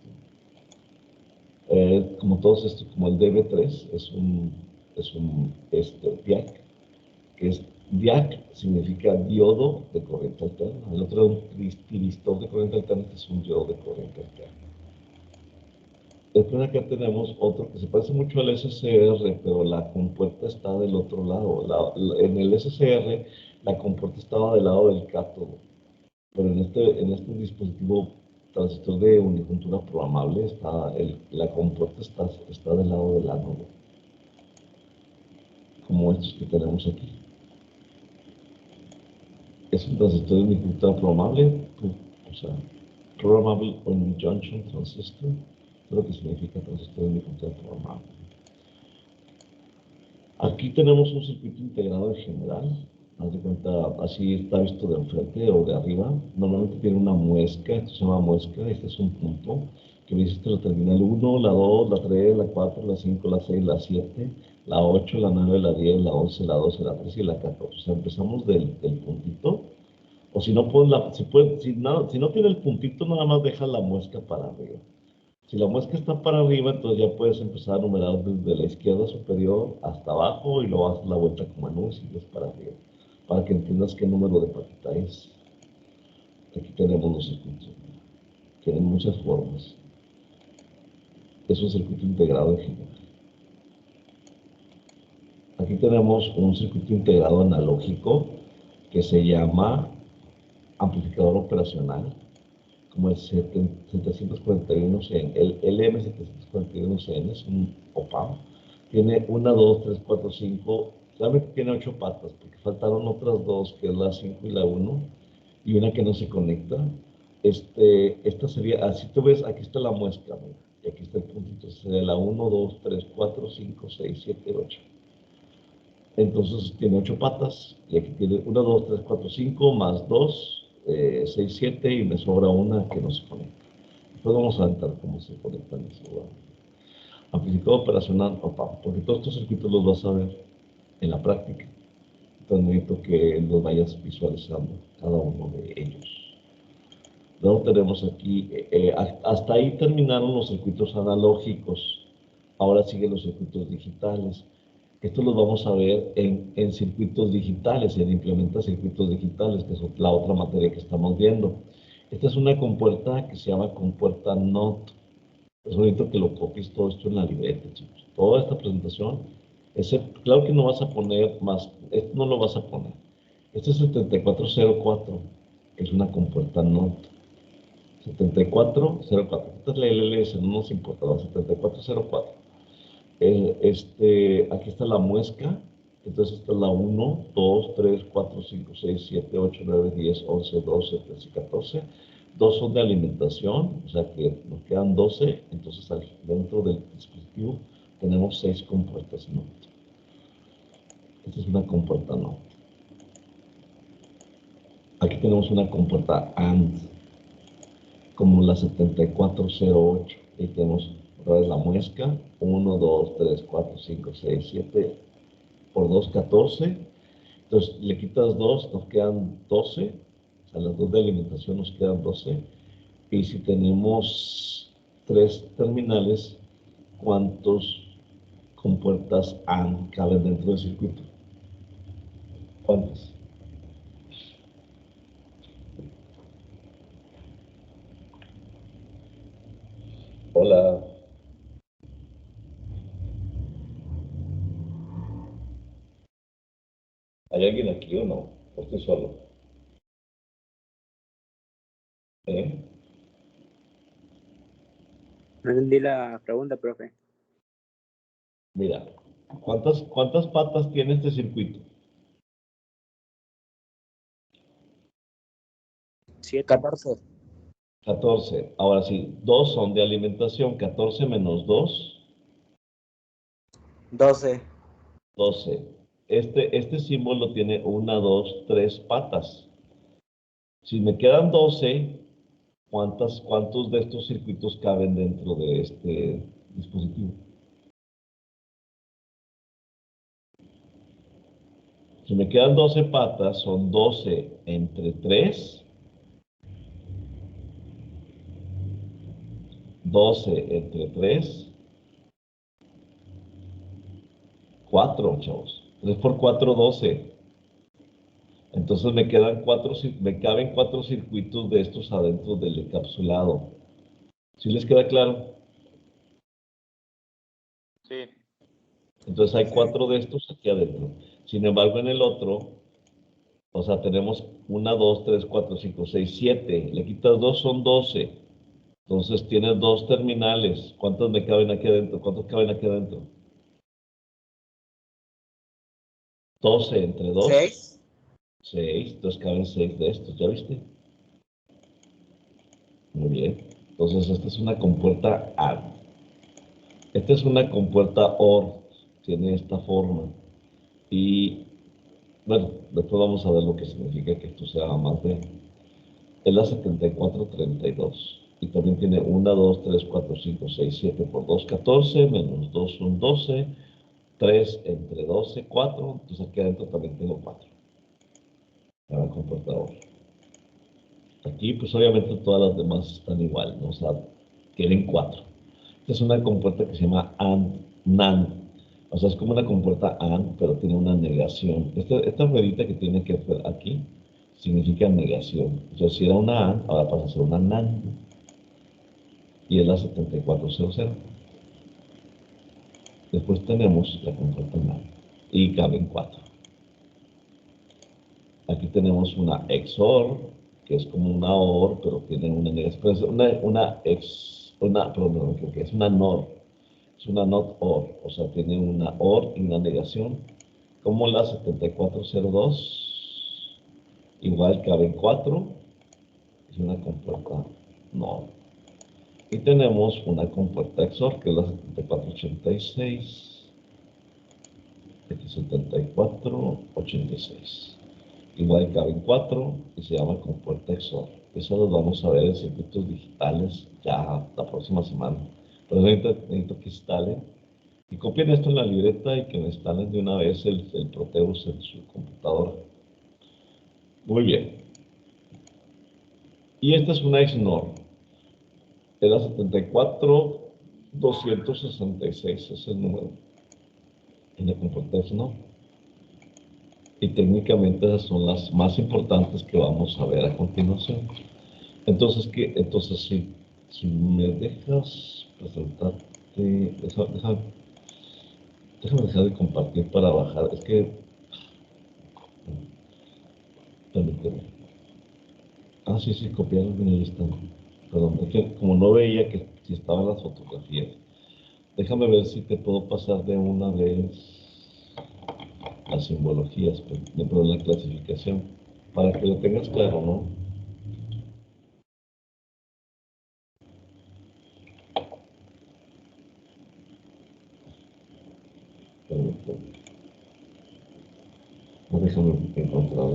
Como todos estos, como el DB3, es un DIAC, que es DIAC significa diodo de corriente alterna. El otro es un tiristor de corriente alterna, que es un diodo de corriente alterna. Después acá tenemos otro que se parece mucho al SCR, pero la compuerta está del otro lado. En el SCR, la compuerta estaba del lado del cátodo, pero en este dispositivo transistor de unijuntura programable, la compuerta está del lado del ánodo, como estos que tenemos aquí. Es un transistor de unijuntura programable, o sea, Programmable On Junction Transistor. Es lo que significa transistor de unijuntura programable. Aquí tenemos un circuito integrado en general. Haz de cuenta, así está visto de enfrente o de arriba. Normalmente tiene una muesca, esto se llama muesca, este es un punto, que me dice la terminal 1, la 2, la 3, la 4, la 5, la 6, la 7, la 8, la 9, la 10, la 11, la 12, la 13 y la 14. O sea, empezamos del puntito. O si no, si no tiene el puntito, nada más deja la muesca para arriba. Si la muesca está para arriba, entonces ya puedes empezar a numerar desde la izquierda superior hasta abajo y luego haces la vuelta como en U y sigues para arriba, para que entiendas qué número de patita es. Aquí tenemos los circuitos. Tienen muchas formas. Es un circuito integrado en general. Aquí tenemos un circuito integrado analógico que se llama amplificador operacional, como el 741CN. El LM741CN es un OPAM. Tiene 1, 2, 3, 4, 5. Realmente tiene 8 patas, porque faltaron otras 2, que es la 5 y la 1, y una que no se conecta. Esta sería, así tú ves, aquí está la muesca, mira, y aquí está el puntito. Sería la 1, 2, 3, 4, 5, 6, 7, 8. Entonces tiene 8 patas, y aquí tiene 1, 2, 3, 4, 5, más 2, 6, 7, y me sobra una que no se conecta. Después vamos a ver cómo se conectan ese lugar. Amplificador operacional OPAM, porque todos estos circuitos los vas a ver en la práctica. Entonces necesito que los vayas visualizando, cada uno de ellos. Luego tenemos aquí, hasta ahí terminaron los circuitos analógicos. Ahora siguen los circuitos digitales. Estos los vamos a ver en circuitos digitales, en implementar circuitos digitales, que es la otra materia que estamos viendo. Esta es una compuerta que se llama compuerta NOT. Es bonito que lo copies todo esto en la libreta, chicos. Toda esta presentación, claro que no vas a poner más, esto no lo vas a poner. Este es 7404, que es una compuerta NOT. 7404. Esta es la LLS, no nos importa, la 7404. Aquí está la muesca. Entonces esta es la 1, 2, 3, 4, 5, 6, 7, 8, 9, 10, 11, 12, 13 y 14. Dos son de alimentación, o sea que nos quedan 12. Entonces dentro del dispositivo tenemos 6 compuertas NOT. Esta es una compuerta NOT. Aquí tenemos una compuerta AND, como la 7408. Ahí tenemos otra vez la muesca. 1, 2, 3, 4, 5, 6, 7. Por 2, 14. Entonces le quitas 2, nos quedan 12. O sea, las 2 de alimentación nos quedan 12. Y si tenemos 3 terminales, ¿cuántos compuertas AND caben dentro del circuito? ¿Cuántas? Hola. ¿Hay alguien aquí o no? ¿O estoy solo? ¿Eh? No entendí la pregunta, profe. Mira, ¿cuántas patas tiene este circuito? 7. 14. 14. Ahora sí, 2 son de alimentación. 14 menos 2, 12. 12. Este símbolo tiene 1, 2, 3 patas. Si me quedan 12, ¿cuántos de estos circuitos caben dentro de este dispositivo? Si me quedan 12 patas, son 12 entre 3, 12 entre 3, 4, chavos. 3 por 4, 12. Entonces me caben 4 circuitos de estos adentro del encapsulado. ¿Sí les queda claro? Sí. Entonces hay 4 de estos aquí adentro. Sin embargo, en el otro, o sea, tenemos 1, 2, 3, 4, 5, 6, 7. Le quitas 2, son 12. Entonces tienes 2 terminales. ¿Cuántos me caben aquí adentro? ¿Cuántos caben aquí adentro? 12 entre 2. 6. 6. Entonces caben 6 de estos. ¿Ya viste? Muy bien. Entonces esta es una compuerta AND. Esta es una compuerta OR. Tiene esta forma. Y bueno, después vamos a ver lo que significa que esto sea más de. Es la 7432. Y también tiene 1, 2, 3, 4, 5, 6, 7 por 2, 14. Menos 2 son 12. 3 entre 12, 4. Entonces aquí adentro también tengo 4. Para el computador. Aquí, pues obviamente todas las demás están igual, ¿no? O sea, tienen 4. Esta es una compuerta que se llama NAND. O sea, es como una compuerta AND, pero tiene una negación. Esta ruedita que tiene que ver aquí significa negación. Entonces, si era una AND, ahora pasa a ser una NAND. Y es la 7400. Después tenemos la compuerta NAND. y caben 4. Aquí tenemos una XOR, que es como una OR, pero tiene una negación. Perdón, creo que es una NOR. Es una NOT OR, o sea, tiene una OR y una negación. Como la 7402, igual caben 4, es una compuerta NOR. Y tenemos una compuerta XOR, que es la 7486, X7486. Igual caben 4 y se llama compuerta XOR. Eso lo vamos a ver en circuitos digitales ya la próxima semana. Pero necesito que instalen y copien esto en la libreta y que me instalen de una vez el Proteus en su computadora. Muy bien. Y esta es una XNOR. Era 74266, es el número en la compuerta XNOR. Y técnicamente esas son las más importantes que vamos a ver a continuación. Entonces, si me dejas presentarte, déjame dejar de compartir para bajar. Es que, permíteme. Sí, copiaron bien, ahí están. Perdón, es que como no veía que si estaban las fotografías, déjame ver si te puedo pasar de una vez las simbologías, pero la clasificación, para que lo tengas claro, ¿no? Permíteme. Déjame encontrar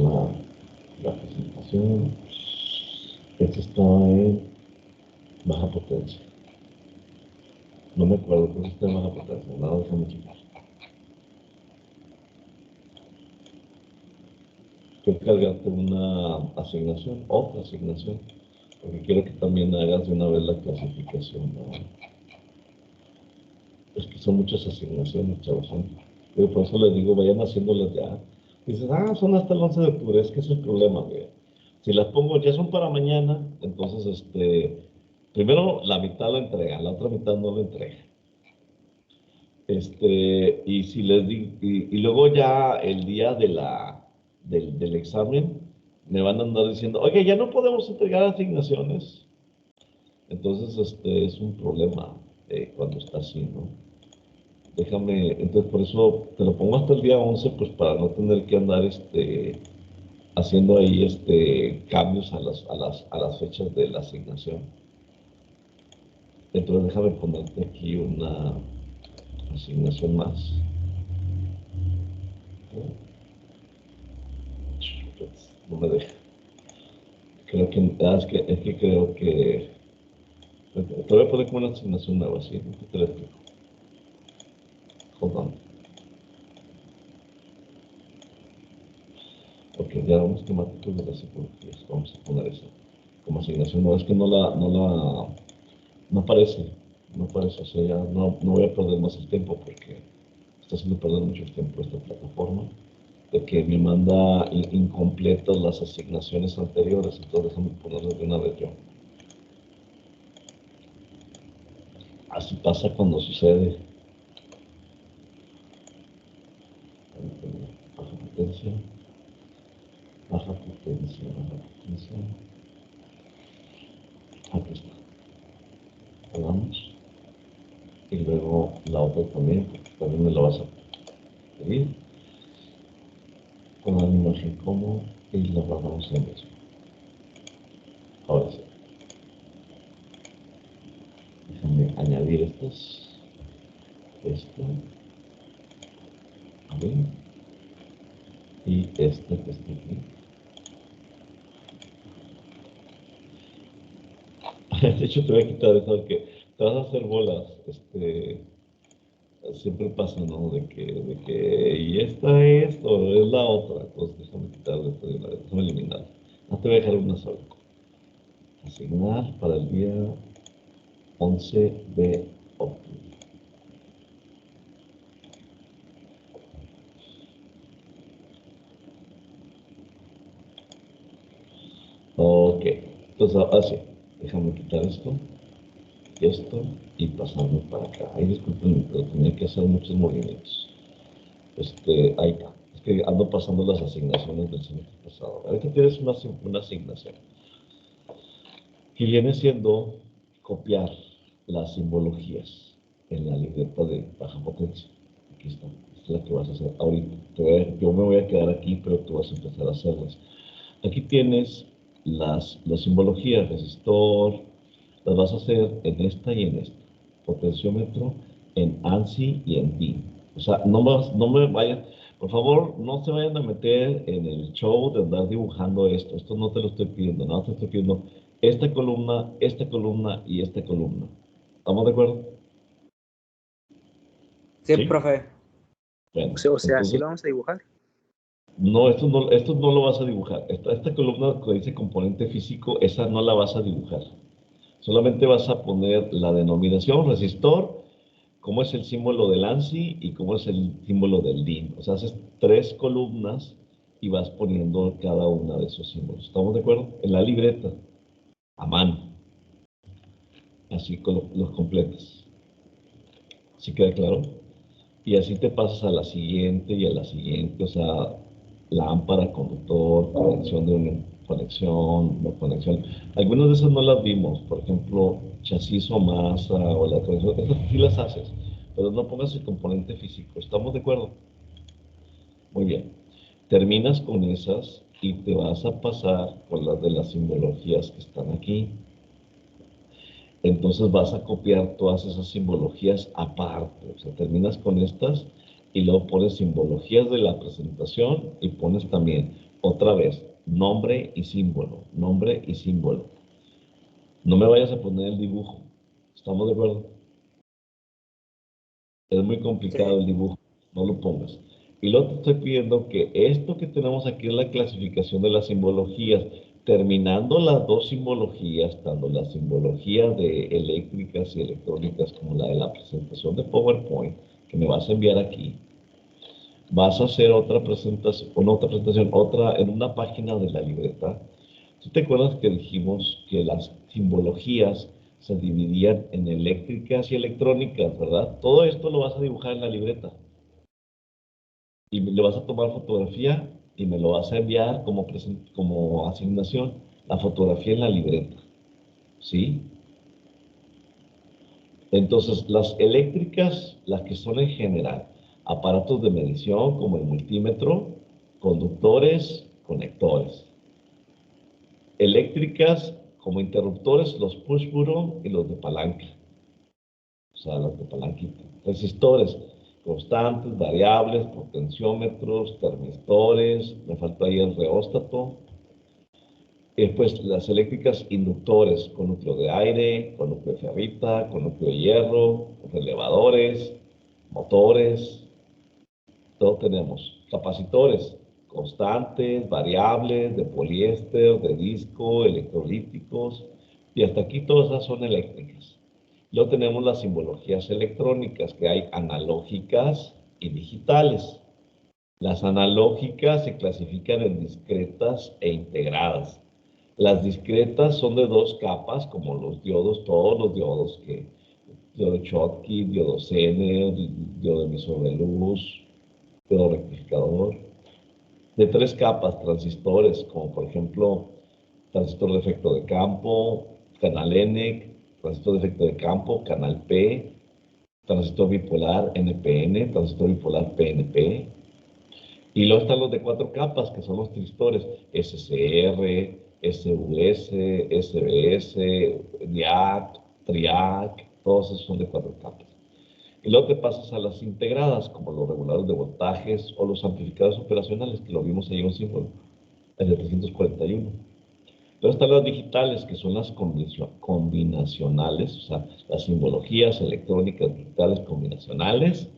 la presentación. Este está en baja potencia. No me acuerdo, pero está en baja potencia. Nada, déjame checar. Quiero cargarte una asignación, otra asignación, porque quiero que también hagas de una vez la clasificación, ¿no? Es que son muchas asignaciones, chavos. Pero por eso les digo, vayan haciéndolas ya. Dices, son hasta el 11 de octubre, es que es el problema, güey. Si las pongo, ya son para mañana, entonces, primero la mitad la entrega, la otra mitad no la entrega. Y si les digo, y luego ya el día del examen, me van a andar diciendo, oye, ya no podemos entregar asignaciones. Entonces, es un problema cuando está así, ¿no? Déjame, entonces por eso te lo pongo hasta el día 11, pues para no tener que andar haciendo ahí cambios a las fechas de la asignación. Entonces déjame ponerte aquí una asignación más. No me deja. Creo que, es que creo que te voy a poner como una asignación nueva, ¿sí? Te lo explico. Hold on. Ok, ya vamos temáticos de las psicologías. Vamos a poner eso como asignación nueva. Es que no aparece. No aparece, o sea, ya no voy a perder más el tiempo porque está haciendo perder mucho el tiempo esta plataforma de que me manda incompletas las asignaciones anteriores. Entonces déjame ponerlo de una vez yo. Así pasa cuando sucede. Baja potencia, baja potencia, baja potencia. Aquí está. Hagamos. Y luego la otra también, porque también me la vas a pedir. Con la imagen como y la guardamos en eso. Ahora sí. Déjame añadir estos. Esto. ¿Ven? Y este que está aquí. De hecho, te voy a quitar eso porque te vas a hacer bolas. Siempre pasa, ¿no? Y esta es, o es la otra. Entonces, déjame quitarle esto de una vez, déjame eliminar. No te voy a dejar una sola. Asignar para el día 11 de octubre. Ok, entonces así, déjame quitar esto y pasarme para acá. Ay, disculpen, pero tenía que hacer muchos movimientos. Ahí, es que ando pasando las asignaciones del semestre pasado. Ahorita tienes una asignación que viene siendo copiar las simbologías en la libreta de baja potencia. Aquí está, esta es la que vas a hacer ahorita. Yo me voy a quedar aquí, pero tú vas a empezar a hacerlas. Aquí tienes las simbologías, resistor, las vas a hacer en esta y en esta. Potenciómetro en ANSI y en DIN. O sea, no me vayan, por favor, no se vayan a meter en el show de andar dibujando esto. Esto no te lo estoy pidiendo, nada, te estoy pidiendo esta columna y esta columna. ¿Estamos de acuerdo? Sí, ¿Sí? profe. Bueno, O sea, ¿sí entonces, lo vamos a dibujar? no, esto no lo vas a dibujar. Esta columna que dice componente físico, esa no la vas a dibujar. Solamente vas a poner la denominación, resistor, cómo es el símbolo del ANSI y cómo es el símbolo del DIN. O sea, haces 3 columnas y vas poniendo cada una de esos símbolos. ¿Estamos de acuerdo? En la libreta, a mano. Así con los completas. ¿Sí queda claro? Y así te pasas a la siguiente y a la siguiente. O sea, lámpara, conductor, conexión de una conexión, no conexión. Algunas de esas no las vimos. Por ejemplo, chasis o masa o la conexión. Esas sí las haces. Pero no pongas el componente físico. ¿Estamos de acuerdo? Muy bien. Terminas con esas y te vas a pasar por las de las simbologías que están aquí. Entonces vas a copiar todas esas simbologías aparte. O sea, terminas con estas y luego pones simbologías de la presentación y pones también, otra vez, nombre y símbolo, nombre y símbolo. No me vayas a poner el dibujo. ¿Estamos de acuerdo? Es muy complicado Sí. el dibujo, no lo pongas. Y luego te estoy pidiendo que esto que tenemos aquí es la clasificación de las simbologías. Terminando las 2 simbologías, tanto la simbología de eléctricas y electrónicas como la de la presentación de PowerPoint, que me vas a enviar aquí, vas a hacer otra en una página de la libreta. ¿Tú te acuerdas que dijimos que las simbologías se dividían en eléctricas y electrónicas, verdad? Todo esto lo vas a dibujar en la libreta y le vas a tomar fotografía y me lo vas a enviar como asignación, la fotografía en la libreta, ¿sí? Entonces, las eléctricas, las que son en general, aparatos de medición como el multímetro, conductores, conectores. Eléctricas como interruptores, los push button y los de palanca. O sea, los de palanquita. Resistores, constantes, variables, potenciómetros, termistores, me faltó ahí el reóstato. Pues las eléctricas inductores con núcleo de aire, con núcleo de ferrita, con núcleo de hierro, relevadores, motores, todo tenemos. Capacitores, constantes, variables, de poliéster, de disco, electrolíticos, y hasta aquí todas esas son eléctricas. Luego tenemos las simbologías electrónicas, que hay analógicas y digitales. Las analógicas se clasifican en discretas e integradas. Las discretas son de 2 capas, como los diodos, todos los diodos, diodo Schottky, diodo Zener, diodo emisor de luz, diodo rectificador. De 3 capas, transistores, como por ejemplo, transistor de efecto de campo, canal N, transistor de efecto de campo, canal P, transistor bipolar NPN, transistor bipolar PNP. Y luego están los de 4 capas, que son los transistores SCR, SUS, SBS, DIAC, TRIAC, todos esos son de 4 capas. Y luego te pasas a las integradas, como los reguladores de voltajes o los amplificadores operacionales, que lo vimos ahí en un símbolo, el de 341. Luego están las digitales, que son las combinacionales, o sea, las simbologías electrónicas digitales combinacionales,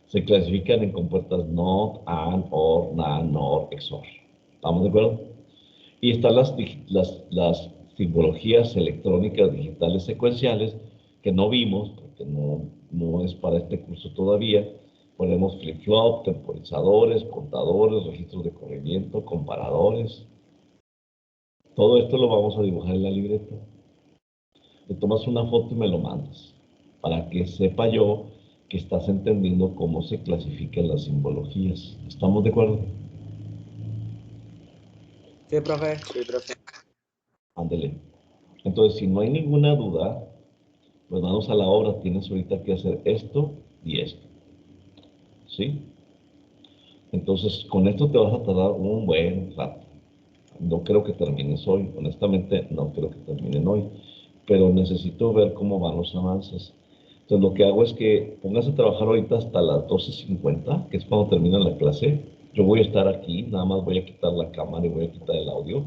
se clasifican en compuertas NOT, AND, OR, NAND, NOR, XOR. ¿Estamos de acuerdo? Y están las simbologías electrónicas digitales secuenciales que no vimos, porque no es para este curso todavía. Ponemos flip-flop, temporizadores, contadores, registros de corrimiento, comparadores. Todo esto lo vamos a dibujar en la libreta. Le tomas una foto y me lo mandas, para que sepa yo que estás entendiendo cómo se clasifican las simbologías. ¿Estamos de acuerdo? Sí, profe. Sí, profe. Ándele. Entonces, si no hay ninguna duda, pues vamos a la obra. Tienes ahorita que hacer esto y esto. ¿Sí? Entonces, con esto te vas a tardar un buen rato. No creo que termines hoy. Honestamente, no creo que terminen hoy. Pero necesito ver cómo van los avances. Entonces, lo que hago es que póngase a trabajar ahorita hasta las 12:50, que es cuando termina la clase. Yo voy a estar aquí, nada más voy a quitar la cámara y voy a quitar el audio.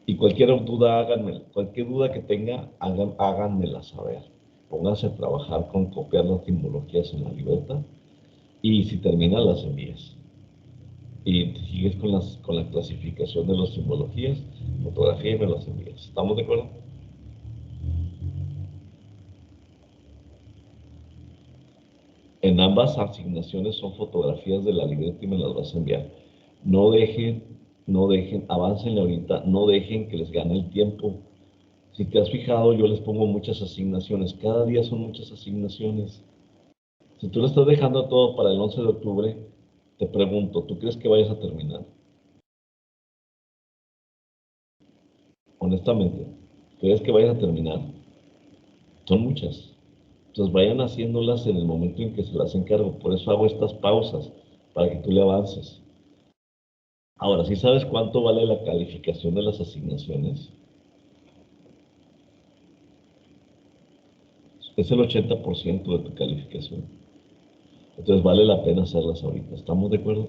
Y cualquier duda, háganme, cualquier duda que tenga, háganmela saber. Pónganse a trabajar con copiar las simbologías en la libreta y si termina las envías. Y sigues con la clasificación de las simbologías, fotografía y me las envías. ¿Estamos de acuerdo? En ambas asignaciones son fotografías de la libreta y me las vas a enviar. No dejen, no dejen, avancen ahorita, no dejen que les gane el tiempo. Si te has fijado, yo les pongo muchas asignaciones. Cada día son muchas asignaciones. Si tú lo estás dejando todo para el 11 de octubre, te pregunto, ¿tú crees que vayas a terminar? Honestamente, ¿crees que vayas a terminar? Son muchas. Entonces vayan haciéndolas en el momento en que se las encargo. Por eso hago estas pausas, para que tú le avances. Ahora, ¿sí sabes cuánto vale la calificación de las asignaciones? Es el 80% de tu calificación. Entonces vale la pena hacerlas ahorita. ¿Estamos de acuerdo?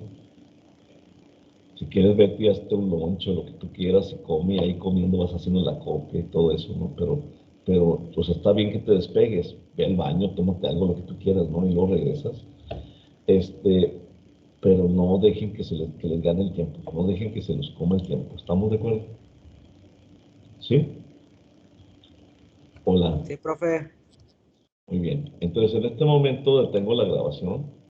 Si quieres vete y hazte un lonche o lo que tú quieras y come, y ahí comiendo vas haciendo la copia y todo eso, ¿no? Pero pues está bien que te despegues, ve al baño, tómate algo, lo que tú quieras, ¿no? Y luego regresas. Este, pero no dejen que les gane el tiempo, no dejen que se los coma el tiempo. ¿Estamos de acuerdo? ¿Sí? Hola. Sí, profe. Muy bien. Entonces en este momento detengo la grabación.